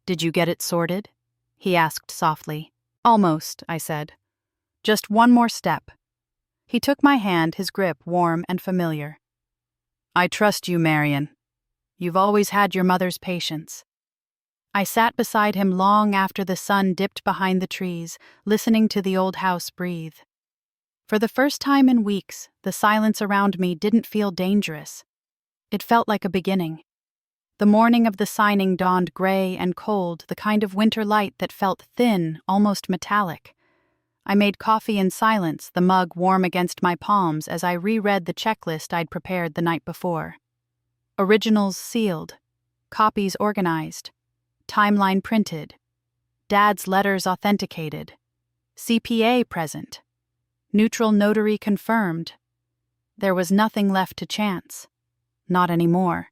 [SPEAKER 1] "Did you get it sorted?" he asked softly. "Almost," I said. "Just one more step." He took my hand, his grip warm and familiar. "I trust you, Marion. You've always had your mother's patience." I sat beside him long after the sun dipped behind the trees, listening to the old house breathe. For the first time in weeks, the silence around me didn't feel dangerous. It felt like a beginning. The morning of the signing dawned gray and cold, the kind of winter light that felt thin, almost metallic. I made coffee in silence, the mug warm against my palms as I reread the checklist I'd prepared the night before. Originals sealed, copies organized, timeline printed, Dad's letters authenticated, CPA present, neutral notary confirmed. There was nothing left to chance. Not anymore.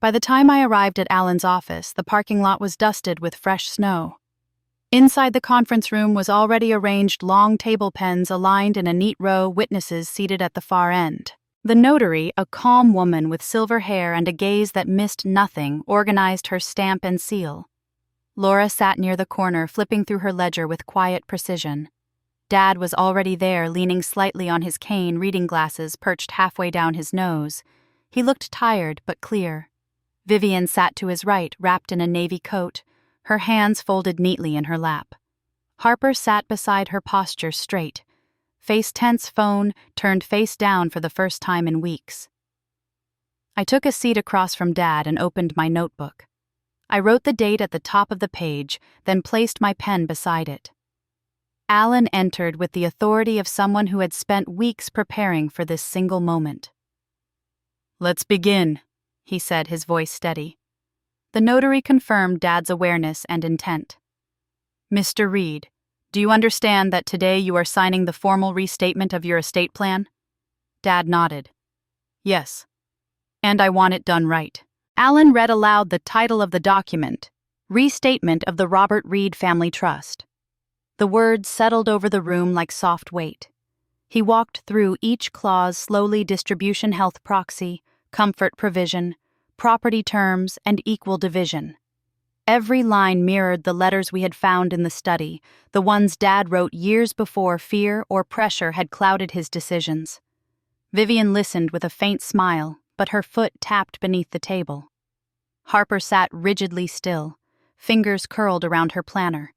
[SPEAKER 1] By the time I arrived at Alan's office, the parking lot was dusted with fresh snow. Inside the conference room was already arranged long table pens aligned in a neat row, witnesses seated at the far end. The notary, a calm woman with silver hair and a gaze that missed nothing, organized her stamp and seal. Laura sat near the corner, flipping through her ledger with quiet precision. Dad was already there, leaning slightly on his cane, reading glasses perched halfway down his nose. He looked tired but clear. Vivian sat to his right, wrapped in a navy coat, her hands folded neatly in her lap. Harper sat beside her, posture straight, face tense, phone turned face down for the first time in weeks. I took a seat across from Dad and opened my notebook. I wrote the date at the top of the page, then placed my pen beside it. Alan entered with the authority of someone who had spent weeks preparing for this single moment. "Let's begin," he said, his voice steady. The notary confirmed Dad's awareness and intent. "Mr. Reed, do you understand that today you are signing the formal restatement of your estate plan?" Dad nodded. "Yes. And I want it done right." Alan read aloud the title of the document, Restatement of the Robert Reed Family Trust. The words settled over the room like soft weight. He walked through each clause slowly: distribution, health proxy, comfort provision, property terms, and equal division. Every line mirrored the letters we had found in the study, the ones Dad wrote years before fear or pressure had clouded his decisions. Vivian listened with a faint smile, but her foot tapped beneath the table. Harper sat rigidly still, fingers curled around her planner.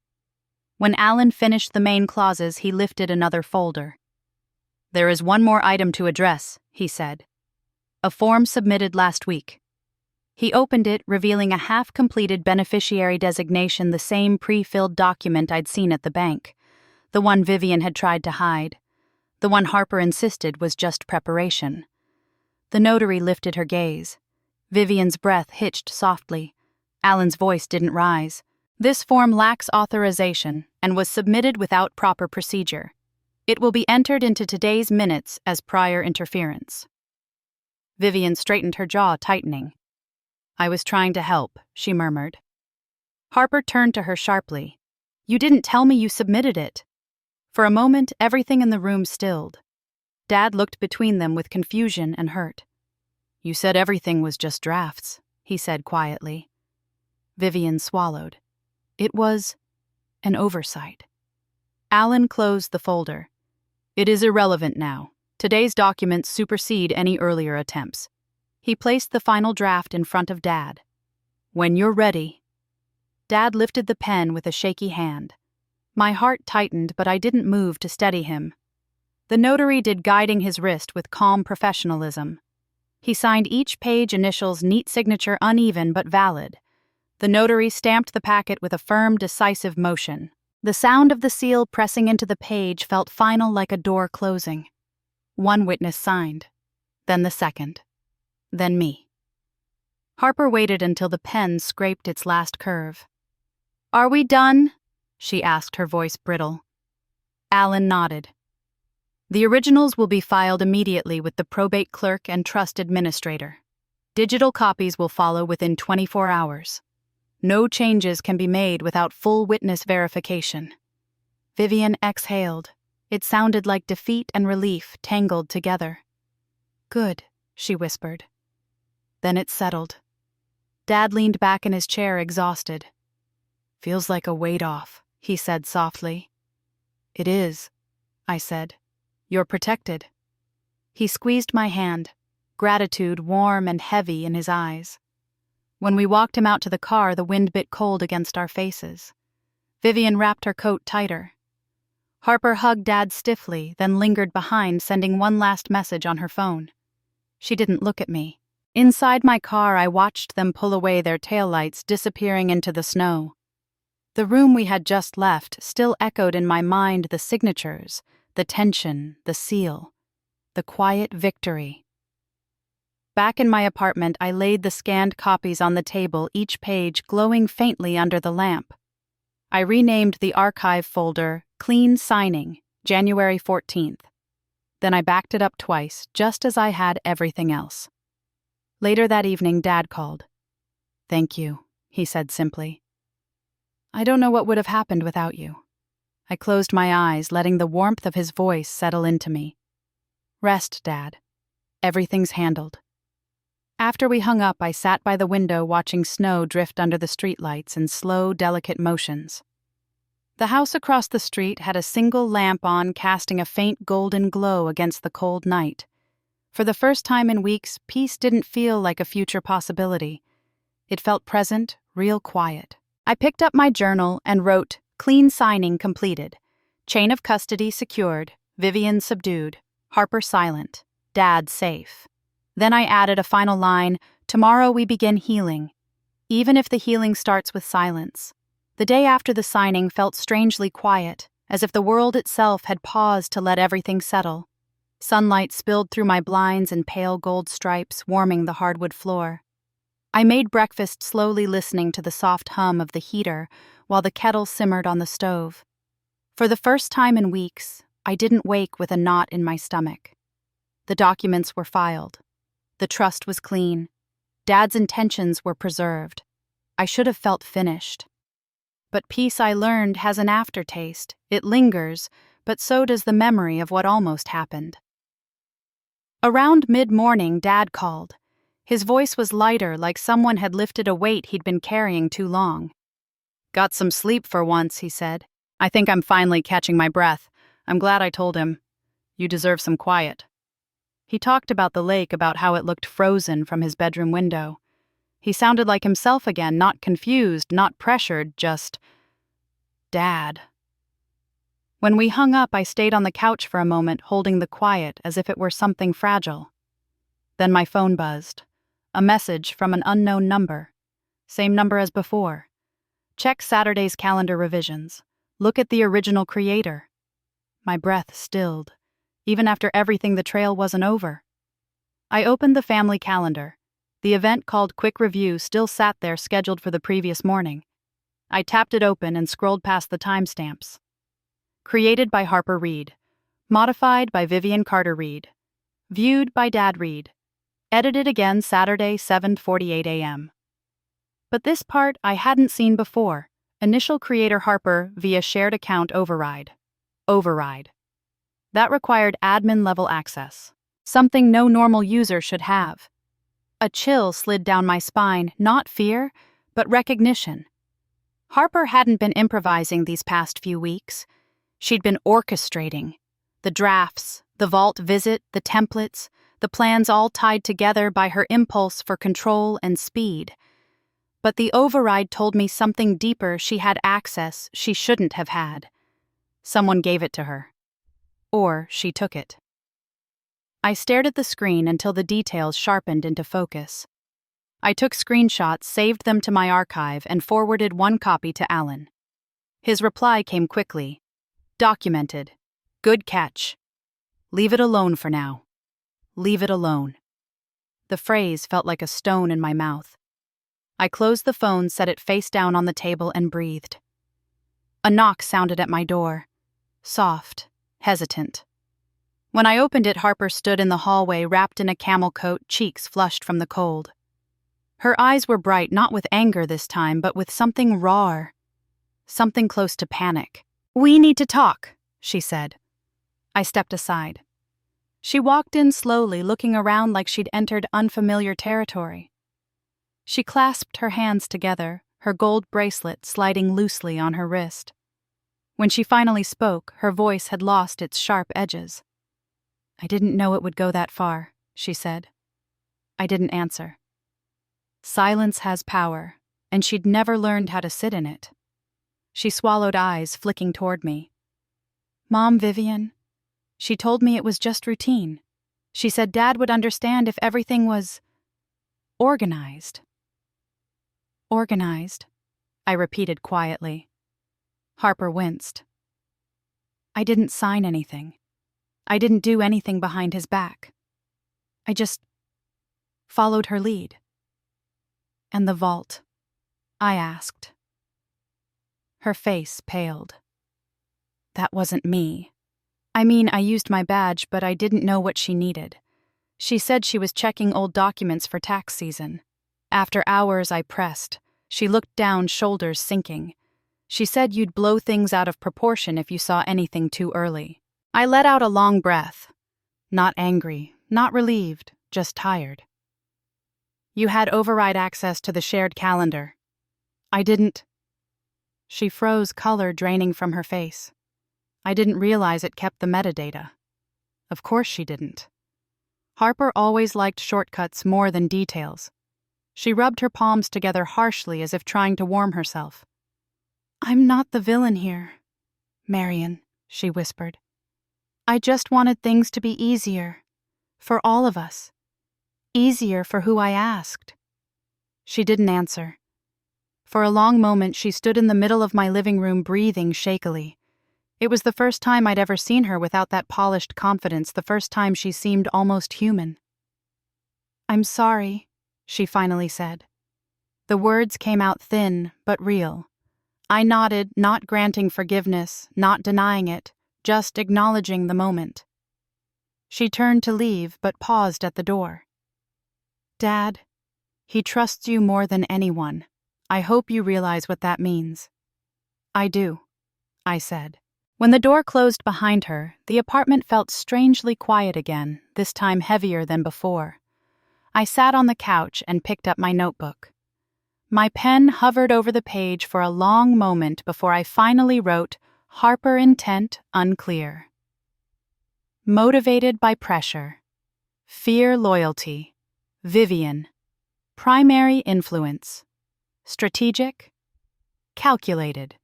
[SPEAKER 1] When Alan finished the main clauses, he lifted another folder. "There is one more item to address," he said. "A form submitted last week." He opened it, revealing a half-completed beneficiary designation, the same pre-filled document I'd seen at the bank, the one Vivian had tried to hide, the one Harper insisted was just preparation. The notary lifted her gaze. Vivian's breath hitched softly. Alan's voice didn't rise. "This form lacks authorization and was submitted without proper procedure. It will be entered into today's minutes as prior interference." Vivian straightened, her jaw tightening. "I was trying to help," she murmured. Harper turned to her sharply. "You didn't tell me you submitted it." For a moment, everything in the room stilled. Dad looked between them with confusion and hurt. "You said everything was just drafts," he said quietly. Vivian swallowed. It was an oversight. Alan closed the folder. "It is irrelevant now. Today's documents supersede any earlier attempts." He placed the final draft in front of Dad. "When you're ready." Dad lifted the pen with a shaky hand. My heart tightened, but I didn't move to steady him. The notary did guiding his wrist with calm professionalism. He signed each page, initials, neat signature, uneven but valid. The notary stamped the packet with a firm, decisive motion. The sound of the seal pressing into the page felt final, like a door closing. One witness signed, then the second, then me. Harper waited until the pen scraped its last curve. "Are we done?" she asked, her voice brittle. Alan nodded. "The originals will be filed immediately with the probate clerk and trust administrator. Digital copies will follow within 24 hours. No changes can be made without full witness verification." Vivian exhaled. It sounded like defeat and relief tangled together. "Good," she whispered. Then it settled. Dad leaned back in his chair, exhausted. "Feels like a weight off," he said softly. "It is," I said. "You're protected." He squeezed my hand, gratitude warm and heavy in his eyes. When we walked him out to the car, the wind bit cold against our faces. Vivian wrapped her coat tighter. Harper hugged Dad stiffly, then lingered behind, sending one last message on her phone. She didn't look at me. Inside my car, I watched them pull away their taillights, disappearing into the snow. The room we had just left still echoed in my mind the signatures, the tension, the seal, the quiet victory. Back in my apartment, I laid the scanned copies on the table, each page glowing faintly under the lamp. I renamed the archive folder Clean Signing, January 14th. Then I backed it up twice, just as I had everything else. Later that evening, Dad called. "Thank you," he said simply. "I don't know what would have happened without you." I closed my eyes, letting the warmth of his voice settle into me. "Rest, Dad. Everything's handled." After we hung up, I sat by the window watching snow drift under the streetlights in slow, delicate motions. The house across the street had a single lamp on, casting a faint golden glow against the cold night. For the first time in weeks, peace didn't feel like a future possibility. It felt present, real quiet. I picked up my journal and wrote, "Clean signing completed. Chain of custody secured. Vivian subdued. Harper silent. Dad safe." Then I added a final line, "Tomorrow we begin healing. Even if the healing starts with silence." The day after the signing felt strangely quiet, as if the world itself had paused to let everything settle. Sunlight spilled through my blinds in pale gold stripes, warming the hardwood floor. I made breakfast, slowly listening to the soft hum of the heater while the kettle simmered on the stove. For the first time in weeks, I didn't wake with a knot in my stomach. The documents were filed. The trust was clean. Dad's intentions were preserved. I should have felt finished. But peace, I learned, has an aftertaste. It lingers, but so does the memory of what almost happened. Around mid-morning, Dad called. His voice was lighter, like someone had lifted a weight he'd been carrying too long. "Got some sleep for once," he said. "I think I'm finally catching my breath. I'm glad I told him. You deserve some quiet." He talked about the lake, about how it looked frozen from his bedroom window. He sounded like himself again, not confused, not pressured, just Dad. When we hung up, I stayed on the couch for a moment, holding the quiet as if it were something fragile. Then my phone buzzed. A message from an unknown number. Same number as before. "Check Saturday's calendar revisions. Look at the original creator." My breath stilled. Even after everything, the trail wasn't over. I opened the family calendar. The event called Quick Review still sat there, scheduled for the previous morning. I tapped it open and scrolled past the timestamps. Created by Harper Reed. Modified by Vivian Carter Reed. Viewed by Dad Reed. Edited again Saturday, 7:48 a.m. But this part I hadn't seen before. Initial creator Harper via shared account override. Override. That required admin-level access. Something no normal user should have. A chill slid down my spine, not fear, but recognition. Harper hadn't been improvising these past few weeks. She'd been orchestrating. The drafts, the vault visit, the templates, the plans all tied together by her impulse for control and speed. But the override told me something deeper. She had access she shouldn't have had. Someone gave it to her. Or she took it. I stared at the screen until the details sharpened into focus. I took screenshots, saved them to my archive, and forwarded one copy to Alan. His reply came quickly. "Documented. Good catch. Leave it alone for now. Leave it alone." The phrase felt like a stone in my mouth. I closed the phone, set it face down on the table, and breathed. A knock sounded at my door. Soft, hesitant. When I opened it, Harper stood in the hallway, wrapped in a camel coat, cheeks flushed from the cold. Her eyes were bright, not with anger this time, but with something raw. Something close to panic. "We need to talk," she said. I stepped aside. She walked in slowly, looking around like she'd entered unfamiliar territory. She clasped her hands together, her gold bracelet sliding loosely on her wrist. When she finally spoke, her voice had lost its sharp edges. "I didn't know it would go that far," she said. I didn't answer. Silence has power, and she'd never learned how to sit in it. She swallowed, eyes flicking toward me. "Mom, Vivian. She told me it was just routine. She said Dad would understand if everything was..." Organized. Organized, I repeated quietly. Harper winced. I didn't sign anything. I didn't do anything behind his back. I just followed her lead. And the vault? I asked. Her face paled. That wasn't me. I mean, I used my badge, but I didn't know what she needed. She said she was checking old documents for tax season. After hours, I pressed. She looked down, shoulders sinking. She said you'd blow things out of proportion if you saw anything too early. I let out a long breath. Not angry, not relieved, just tired. You had override access to the shared calendar. I didn't. She froze, color draining from her face. I didn't realize it kept the metadata. Of course she didn't. Harper always liked shortcuts more than details. She rubbed her palms together harshly as if trying to warm herself. I'm not the villain here, Marion, she whispered. I just wanted things to be easier. For all of us. Easier for who I asked. She didn't answer. For a long moment she stood in the middle of my living room breathing shakily. It was the first time I'd ever seen her without that polished confidence, the first time she seemed almost human. I'm sorry, she finally said. The words came out thin, but real. I nodded, not granting forgiveness, not denying it, just acknowledging the moment. She turned to leave, but paused at the door. Dad, he trusts you more than anyone. I hope you realize what that means. I do, I said. When the door closed behind her, the apartment felt strangely quiet again, this time heavier than before. I sat on the couch and picked up my notebook. My pen hovered over the page for a long moment before I finally wrote, Harper intent unclear. Motivated by pressure. Fear loyalty. Vivian. Primary influence. Strategic. Calculated.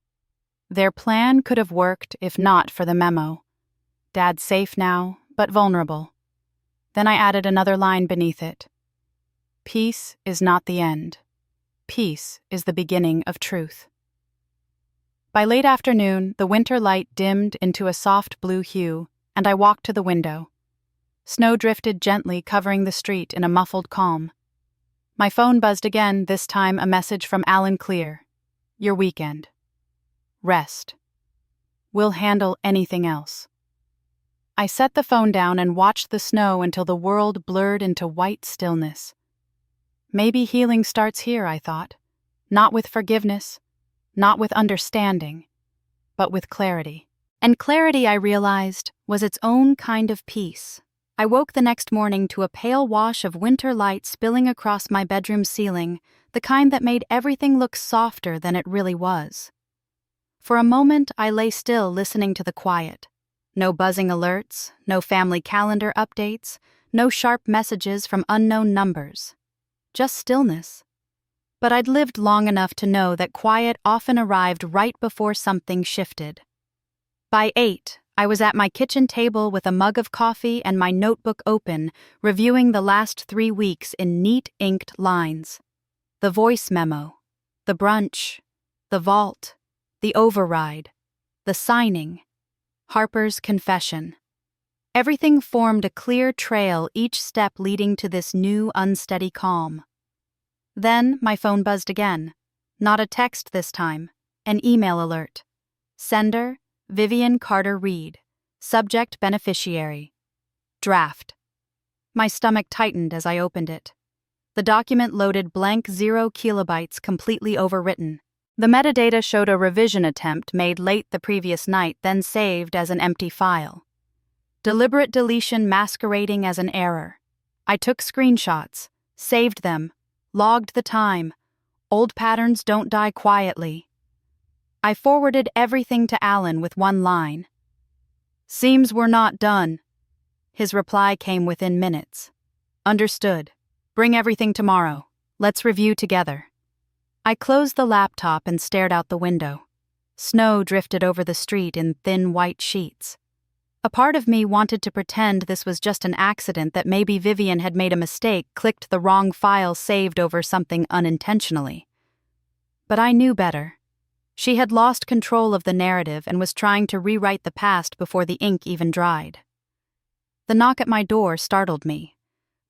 [SPEAKER 1] Their plan could have worked if not for the memo. Dad's safe now, but vulnerable. Then I added another line beneath it. Peace is not the end. Peace is the beginning of truth. By late afternoon, the winter light dimmed into a soft blue hue, and I walked to the window. Snow drifted gently, covering the street in a muffled calm. My phone buzzed again, this time a message from Alan Clear. Your weekend. Rest. We'll handle anything else. I set the phone down and watched the snow until the world blurred into white stillness. Maybe healing starts here, I thought. Not with forgiveness, not with understanding, but with clarity. And clarity, I realized, was its own kind of peace. I woke the next morning to a pale wash of winter light spilling across my bedroom ceiling, the kind that made everything look softer than it really was. For a moment, I lay still listening to the quiet. No buzzing alerts, no family calendar updates, no sharp messages from unknown numbers. Just stillness. But I'd lived long enough to know that quiet often arrived right before something shifted. By 8, I was at my kitchen table with a mug of coffee and my notebook open, reviewing the last 3 weeks in neat inked lines. The voice memo, the brunch, the vault, the override, the signing, Harper's confession. Everything formed a clear trail, each step leading to this new unsteady calm. Then my phone buzzed again. Not a text this time, an email alert. Sender, Vivian Carter Reed. Subject beneficiary. Draft. My stomach tightened as I opened it. The document loaded blank 0 kilobytes, completely overwritten. The metadata showed a revision attempt made late the previous night, then saved as an empty file. Deliberate deletion masquerading as an error. I took screenshots, saved them, logged the time. Old patterns don't die quietly. I forwarded everything to Alan with one line. Seems we're not done. His reply came within minutes. Understood. Bring everything tomorrow. Let's review together. I closed the laptop and stared out the window. Snow drifted over the street in thin white sheets. A part of me wanted to pretend this was just an accident, that maybe Vivian had made a mistake, clicked the wrong file, saved over something unintentionally. But I knew better. She had lost control of the narrative and was trying to rewrite the past before the ink even dried. The knock at my door startled me.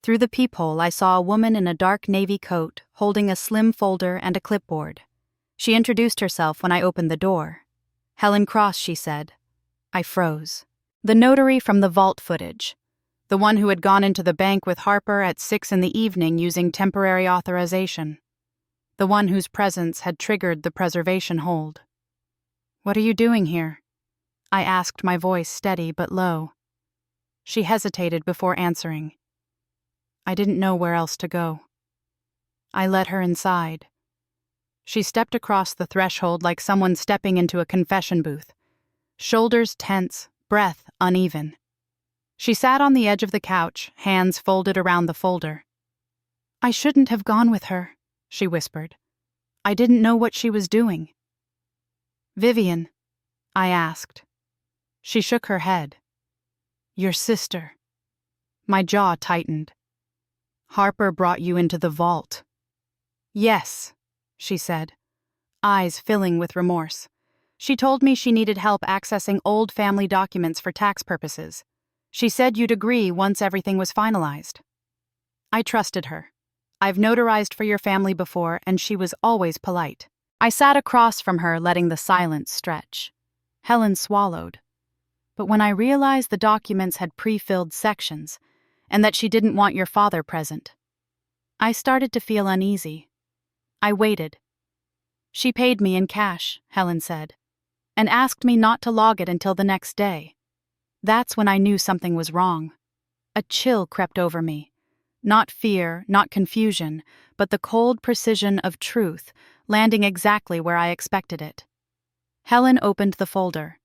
[SPEAKER 1] Through the peephole, I saw a woman in a dark navy coat, holding a slim folder and a clipboard. She introduced herself when I opened the door. "Helen Cross," she said. I froze. The notary from the vault footage. The one who had gone into the bank with Harper at 6 in the evening using temporary authorization. The one whose presence had triggered the preservation hold. "What are you doing here?" I asked, my voice steady but low. She hesitated before answering. I didn't know where else to go. I let her inside. She stepped across the threshold like someone stepping into a confession booth. Shoulders tense, breath uneven. She sat on the edge of the couch, hands folded around the folder. "I shouldn't have gone with her," she whispered. "I didn't know what she was doing." "Vivian?" I asked. She shook her head. "Your sister." My jaw tightened. "Harper brought you into the vault." "Yes," she said, eyes filling with remorse. "She told me she needed help accessing old family documents for tax purposes. She said you'd agree once everything was finalized." I trusted her. I've notarized for your family before, and she was always polite. I sat across from her, letting the silence stretch. Helen swallowed. But when I realized the documents had pre-filled sections, and that she didn't want your father present, I started to feel uneasy. I waited. "She paid me in cash," Helen said, "and asked me not to log it until the next day." That's when I knew something was wrong. A chill crept over me. Not fear, not confusion, but the cold precision of truth, landing exactly where I expected it. Helen opened the folder.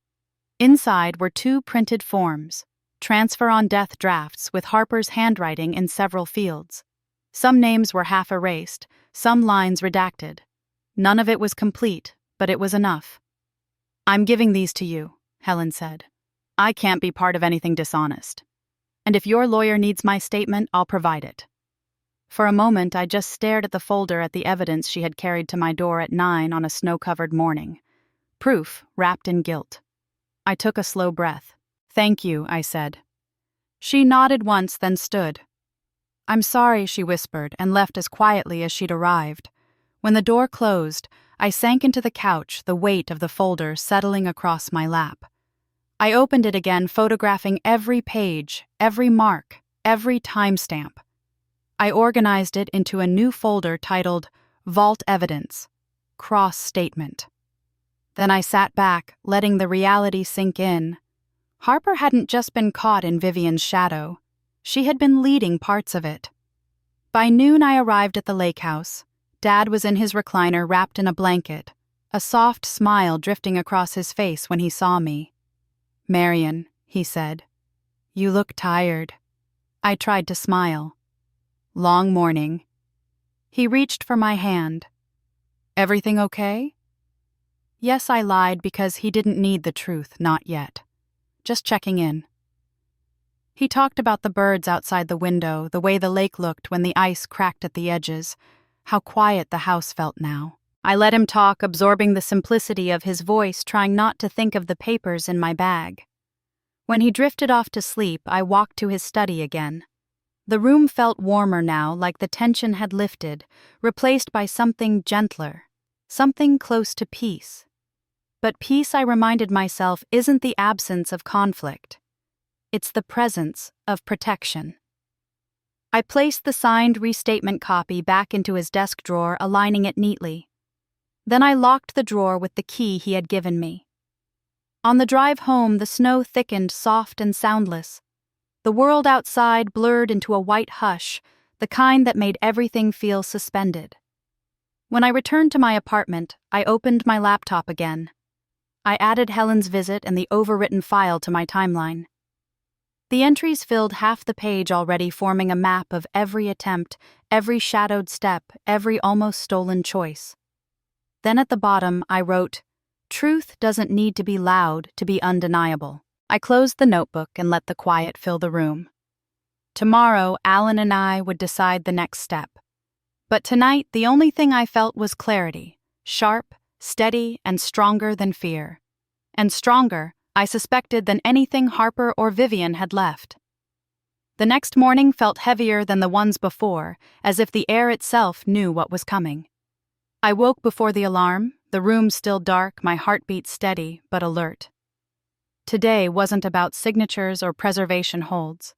[SPEAKER 1] Inside were 2 printed forms, transfer on death drafts with Harper's handwriting in several fields. Some names were half erased, some lines redacted. None of it was complete, but it was enough. "I'm giving these to you," Helen said. "I can't be part of anything dishonest. And if your lawyer needs my statement, I'll provide it." For a moment, I just stared at the folder, at the evidence she had carried to my door at 9 on a snow-covered morning. Proof wrapped in guilt. I took a slow breath. "Thank you," I said. She nodded once, then stood. "I'm sorry," she whispered, and left as quietly as she'd arrived. When the door closed, I sank into the couch, the weight of the folder settling across my lap. I opened it again, photographing every page, every mark, every timestamp. I organized it into a new folder titled Vault Evidence, Cross Statement. Then I sat back, letting the reality sink in. Harper hadn't just been caught in Vivian's shadow. She had been leading parts of it. By noon, I arrived at the lake house. Dad was in his recliner, wrapped in a blanket, a soft smile drifting across his face when he saw me. "Marian," he said, "you look tired." I tried to smile. "Long morning." He reached for my hand. "Everything okay?" Yes, I lied, because he didn't need the truth, not yet. Just checking in. He talked about the birds outside the window, the way the lake looked when the ice cracked at the edges, how quiet the house felt now. I let him talk, absorbing the simplicity of his voice, trying not to think of the papers in my bag. When he drifted off to sleep, I walked to his study again. The room felt warmer now, like the tension had lifted, replaced by something gentler, something close to peace. But peace, I reminded myself, isn't the absence of conflict. It's the presence of protection. I placed the signed restatement copy back into his desk drawer, aligning it neatly. Then I locked the drawer with the key he had given me. On the drive home, the snow thickened, soft and soundless. The world outside blurred into a white hush, the kind that made everything feel suspended. When I returned to my apartment, I opened my laptop again. I added Helen's visit and the overwritten file to my timeline. The entries filled half the page already, forming a map of every attempt, every shadowed step, every almost stolen choice. Then at the bottom, I wrote, "Truth doesn't need to be loud to be undeniable." I closed the notebook and let the quiet fill the room. Tomorrow, Alan and I would decide the next step. But tonight, the only thing I felt was clarity, sharp, steady, and stronger than fear. And stronger, I suspected, than anything Harper or Vivian had left. The next morning felt heavier than the ones before, as if the air itself knew what was coming. I woke before the alarm, the room still dark, my heartbeat steady but alert. Today wasn't about signatures or preservation holds.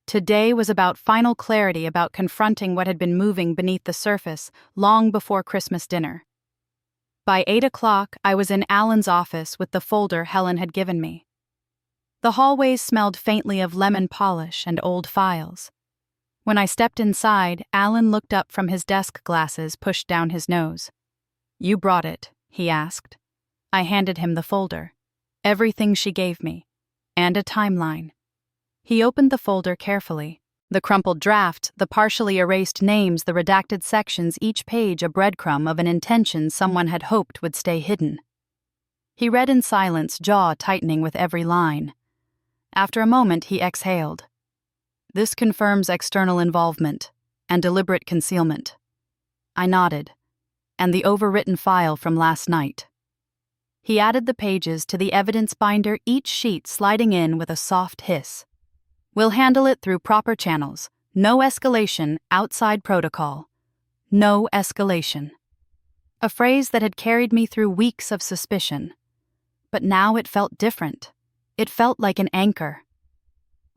[SPEAKER 1] Today was about final clarity, about confronting what had been moving beneath the surface long before Christmas dinner. By 8 o'clock, I was in Alan's office with the folder Helen had given me. The hallways smelled faintly of lemon polish and old files. When I stepped inside, Alan looked up from his desk glasses pushed down his nose. "You brought it," he asked. I handed him the folder. Everything she gave me. And a timeline. He opened the folder carefully. The crumpled draft, the partially erased names, the redacted sections, each page a breadcrumb of an intention someone had hoped would stay hidden. He read in silence, jaw tightening with every line. After a moment, he exhaled. "This confirms external involvement and deliberate concealment." I nodded. "And the overwritten file from last night." He added the pages to the evidence binder, each sheet sliding in with a soft hiss. "We'll handle it through proper channels. No escalation outside protocol. No escalation." A phrase that had carried me through weeks of suspicion. But now it felt different. It felt like an anchor.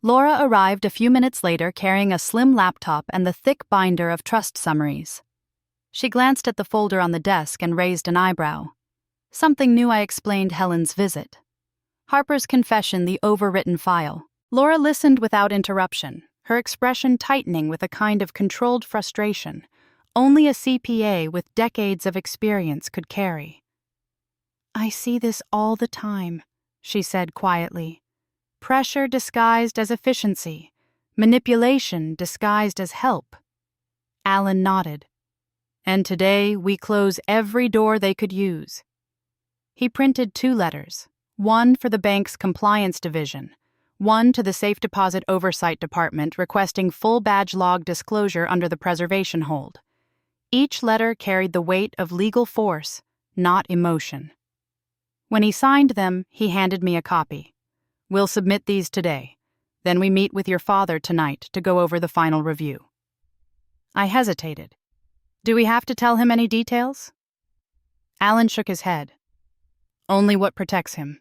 [SPEAKER 1] Laura arrived a few minutes later carrying a slim laptop and the thick binder of trust summaries. She glanced at the folder on the desk and raised an eyebrow. "Something new," I explained Helen's visit. "Harper's confession, the overwritten file." Laura listened without interruption, her expression tightening with a kind of controlled frustration only a CPA with decades of experience could carry. "I see this all the time," she said quietly. "Pressure disguised as efficiency, manipulation disguised as help." Alan nodded. "And today we close every door they could use." He printed 2 letters, one for the bank's compliance division, one to the Safe Deposit Oversight Department requesting full badge log disclosure under the preservation hold. Each letter carried the weight of legal force, not emotion. When he signed them, he handed me a copy. "We'll submit these today. Then we meet with your father tonight to go over the final review." I hesitated. "Do we have to tell him any details?" Alan shook his head. "Only what protects him.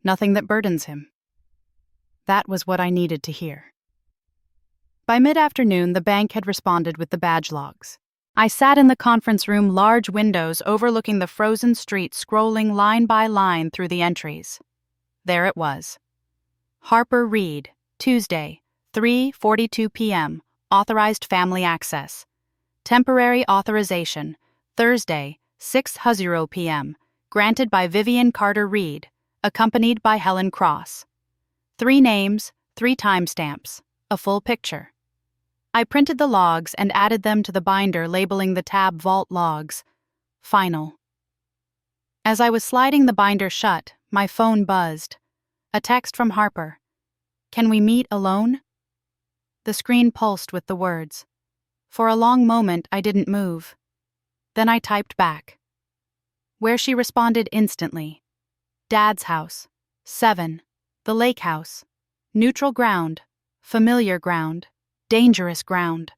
[SPEAKER 1] Nothing that burdens him." That was what I needed to hear. By mid-afternoon, the bank had responded with the badge logs. I sat in the conference room, large windows overlooking the frozen street, scrolling line by line through the entries. There it was. Harper Reed, Tuesday, 3:42 p.m., authorized family access. Temporary authorization, Thursday, 6:00 p.m., granted by Vivian Carter Reed, accompanied by Helen Cross. 3 names, 3 timestamps, a full picture. I printed the logs and added them to the binder, labeling the tab Vault Logs. Final. As I was sliding the binder shut, my phone buzzed. A text from Harper. "Can we meet alone?" The screen pulsed with the words. For a long moment, I didn't move. Then I typed back. Where she responded instantly. "Dad's house. 7. The lake house. Neutral ground. Familiar ground. Dangerous ground."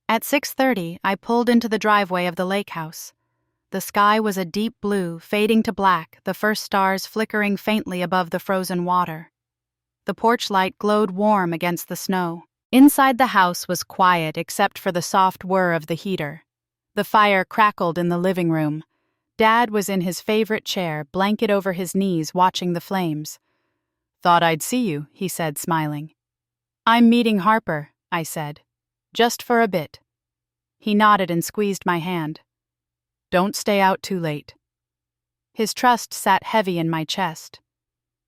[SPEAKER 1] At 6:30, I pulled into the driveway of the lake house. The sky was a deep blue, fading to black, the first stars flickering faintly above the frozen water. The porch light glowed warm against the snow. Inside the house was quiet except for the soft whir of the heater. The fire crackled in the living room. Dad was in his favorite chair, blanket over his knees, watching the flames. "Thought I'd see you," he said, smiling. "I'm meeting Harper," I said. "Just for a bit." He nodded and squeezed my hand. "Don't stay out too late." His trust sat heavy in my chest.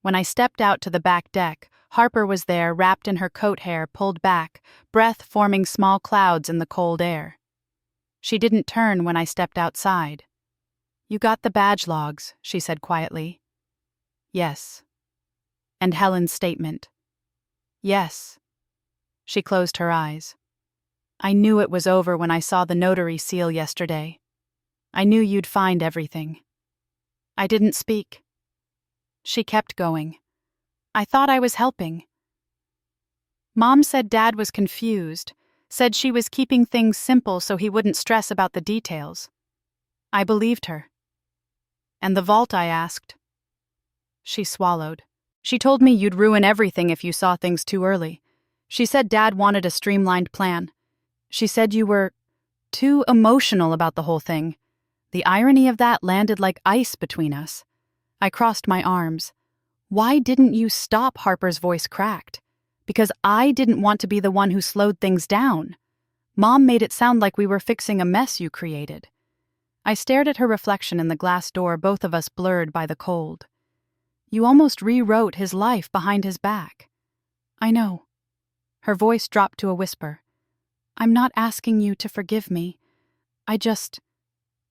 [SPEAKER 1] When I stepped out to the back deck, Harper was there, wrapped in her coat hair pulled back, breath forming small clouds in the cold air. She didn't turn when I stepped outside. "You got the badge logs," she said quietly. "Yes." And Helen's statement. Yes. She closed her eyes. I knew it was over when I saw the notary seal yesterday. I knew you'd find everything. I didn't speak. She kept going. I thought I was helping. Mom said Dad was confused, said she was keeping things simple so he wouldn't stress about the details. I believed her. And the vault, I asked. She swallowed. She told me you'd ruin everything if you saw things too early. She said Dad wanted a streamlined plan. She said you were too emotional about the whole thing. The irony of that landed like ice between us. I crossed my arms. Why didn't you stop? Harper's voice cracked. Because I didn't want to be the one who slowed things down. Mom made it sound like we were fixing a mess you created. I stared at her reflection in the glass door, both of us blurred by the cold. You almost rewrote his life behind his back. I know. Her voice dropped to a whisper. I'm not asking you to forgive me. I just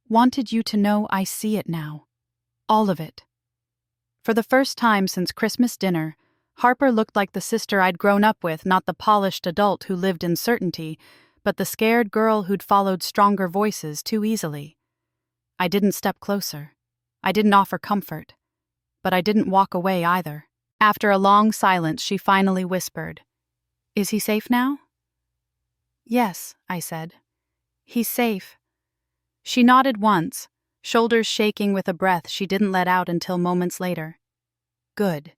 [SPEAKER 1] wanted you to know I see it now. All of it. For the first time since Christmas dinner, Harper looked like the sister I'd grown up with, not the polished adult who lived in certainty, but the scared girl who'd followed stronger voices too easily. I didn't step closer. I didn't offer comfort. But I didn't walk away either. After a long silence, she finally whispered, Is he safe now? Yes, I said. He's safe. She nodded once, shoulders shaking with a breath she didn't let out until moments later. Good.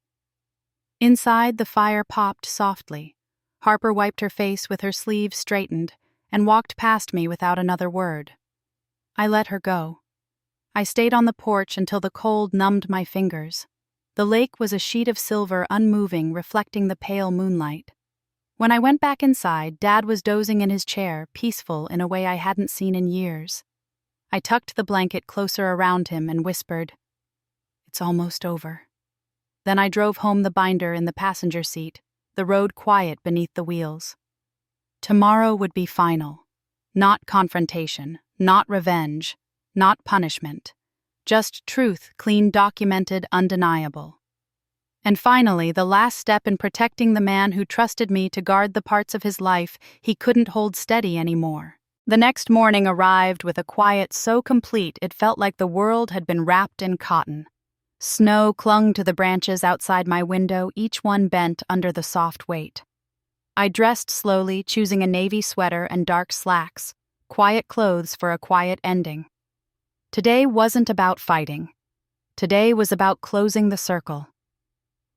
[SPEAKER 1] Inside, the fire popped softly. Harper wiped her face with her sleeves straightened and walked past me without another word. I let her go. I stayed on the porch until the cold numbed my fingers. The lake was a sheet of silver, unmoving, reflecting the pale moonlight. When I went back inside, Dad was dozing in his chair, peaceful in a way I hadn't seen in years. I tucked the blanket closer around him and whispered, It's almost over. Then I drove home, the binder in the passenger seat, the road quiet beneath the wheels. Tomorrow would be final. Not confrontation, not revenge, not punishment. Just truth, clean, documented, undeniable. And finally, the last step in protecting the man who trusted me to guard the parts of his life he couldn't hold steady anymore. The next morning arrived with a quiet so complete it felt like the world had been wrapped in cotton. Snow clung to the branches outside my window, each one bent under the soft weight. I dressed slowly, choosing a navy sweater and dark slacks, quiet clothes for a quiet ending. Today wasn't about fighting. Today was about closing the circle.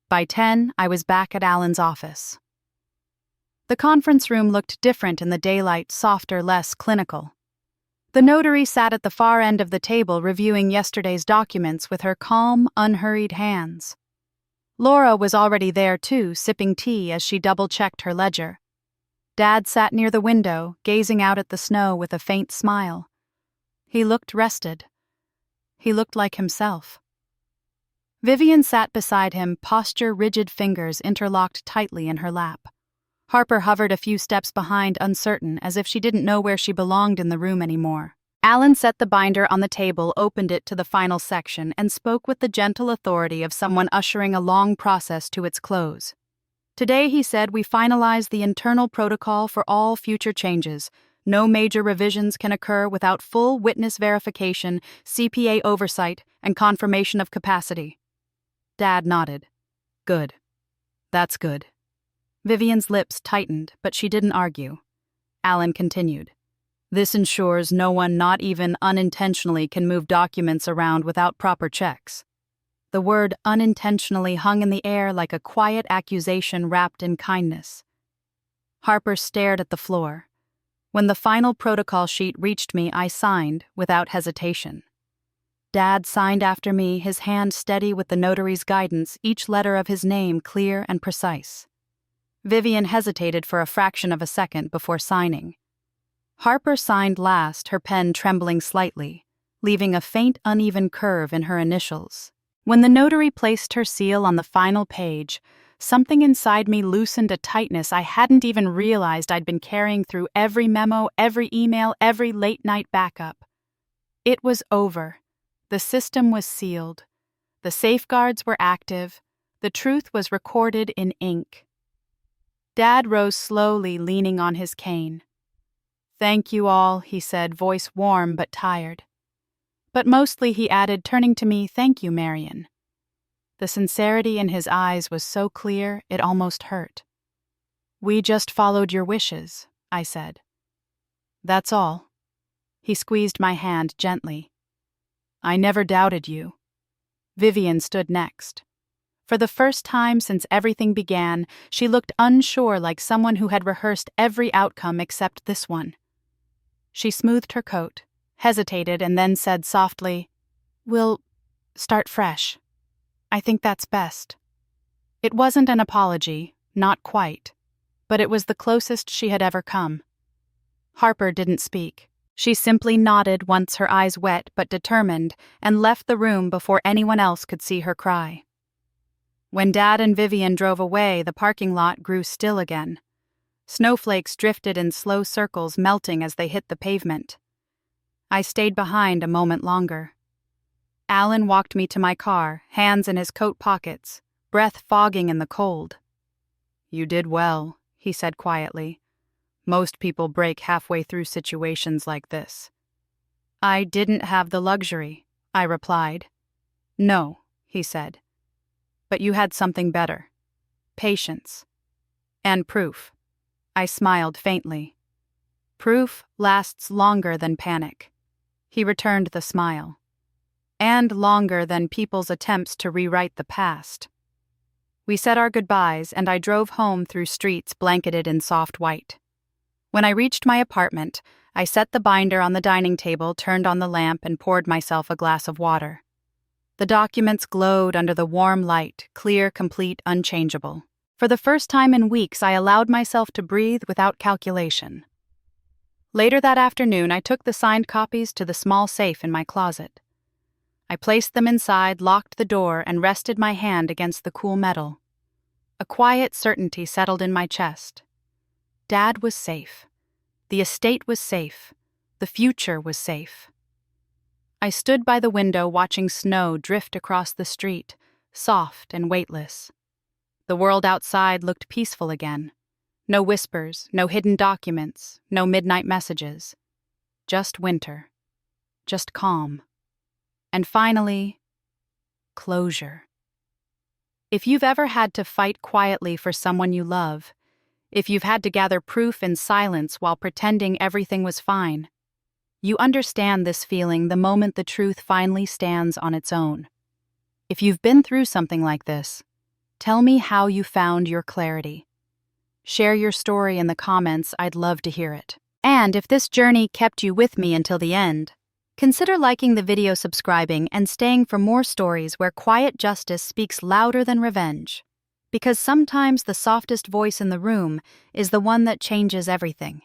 [SPEAKER 1] By 10, I was back at Alan's office. The conference room looked different in the daylight, softer, less clinical. The notary sat at the far end of the table reviewing yesterday's documents with her calm, unhurried hands. Laura was already there too, sipping tea as she double-checked her ledger. Dad sat near the window, gazing out at the snow with a faint smile. He looked rested. He looked like himself. Vivian sat beside him, posture rigid, fingers interlocked tightly in her lap. Harper hovered a few steps behind, uncertain, as if she didn't know where she belonged in the room anymore. Alan set the binder on the table, opened it to the final section, and spoke with the gentle authority of someone ushering a long process to its close. Today, he said, we finalized the internal protocol for all future changes. No major revisions can occur without full witness verification, CPA oversight, and confirmation of capacity. Dad nodded. Good. That's good. Vivian's lips tightened, but she didn't argue. Alan continued. This ensures no one, not even unintentionally, can move documents around without proper checks. The word unintentionally hung in the air like a quiet accusation wrapped in kindness. Harper stared at the floor. When the final protocol sheet reached me, I signed without hesitation. Dad signed after me, his hand steady with the notary's guidance, each letter of his name clear and precise. Vivian hesitated for a fraction of a second before signing. Harper signed last, her pen trembling slightly, leaving a faint, uneven curve in her initials. When the notary placed her seal on the final page, something inside me loosened a tightness I hadn't even realized I'd been carrying through every memo, every email, every late-night backup. It was over. The system was sealed. The safeguards were active. The truth was recorded in ink. Dad rose slowly, leaning on his cane. "Thank you all," he said, voice warm but tired. But mostly he added, turning to me, "Thank you, Marion." The sincerity in his eyes was so clear it almost hurt. "We just followed your wishes," I said. "That's all." He squeezed my hand gently. "I never doubted you." Vivian stood next. For the first time since everything began, she looked unsure, like someone who had rehearsed every outcome except this one. She smoothed her coat, hesitated, and then said softly, "We'll start fresh. I think that's best." It wasn't an apology, not quite, but it was the closest she had ever come. Harper didn't speak. She simply nodded, once her eyes wet but determined, and left the room before anyone else could see her cry. When Dad and Vivian drove away, the parking lot grew still again. Snowflakes drifted in slow circles, melting as they hit the pavement. I stayed behind a moment longer. Alan walked me to my car, hands in his coat pockets, breath fogging in the cold. "You did well," he said quietly. "Most people break halfway through situations like this." "I didn't have the luxury," I replied. "No," he said. "But you had something better. Patience. And proof." I smiled faintly. "Proof lasts longer than panic." He returned the smile. "And longer than people's attempts to rewrite the past." We said our goodbyes, and I drove home through streets blanketed in soft white. When I reached my apartment, I set the binder on the dining table, turned on the lamp, and poured myself a glass of water. The documents glowed under the warm light, clear, complete, unchangeable. For the first time in weeks, I allowed myself to breathe without calculation. Later that afternoon, I took the signed copies to the small safe in my closet. I placed them inside, locked the door, and rested my hand against the cool metal. A quiet certainty settled in my chest. Dad was safe. The estate was safe. The future was safe. I stood by the window watching snow drift across the street, soft and weightless. The world outside looked peaceful again. No whispers, no hidden documents, no midnight messages. Just winter. Just calm. And finally, closure. If you've ever had to fight quietly for someone you love, if you've had to gather proof in silence while pretending everything was fine, you understand this feeling the moment the truth finally stands on its own. If you've been through something like this, tell me how you found your clarity. Share your story in the comments, I'd love to hear it. And if this journey kept you with me until the end, consider liking the video, subscribing, and staying for more stories where quiet justice speaks louder than revenge. Because sometimes the softest voice in the room is the one that changes everything.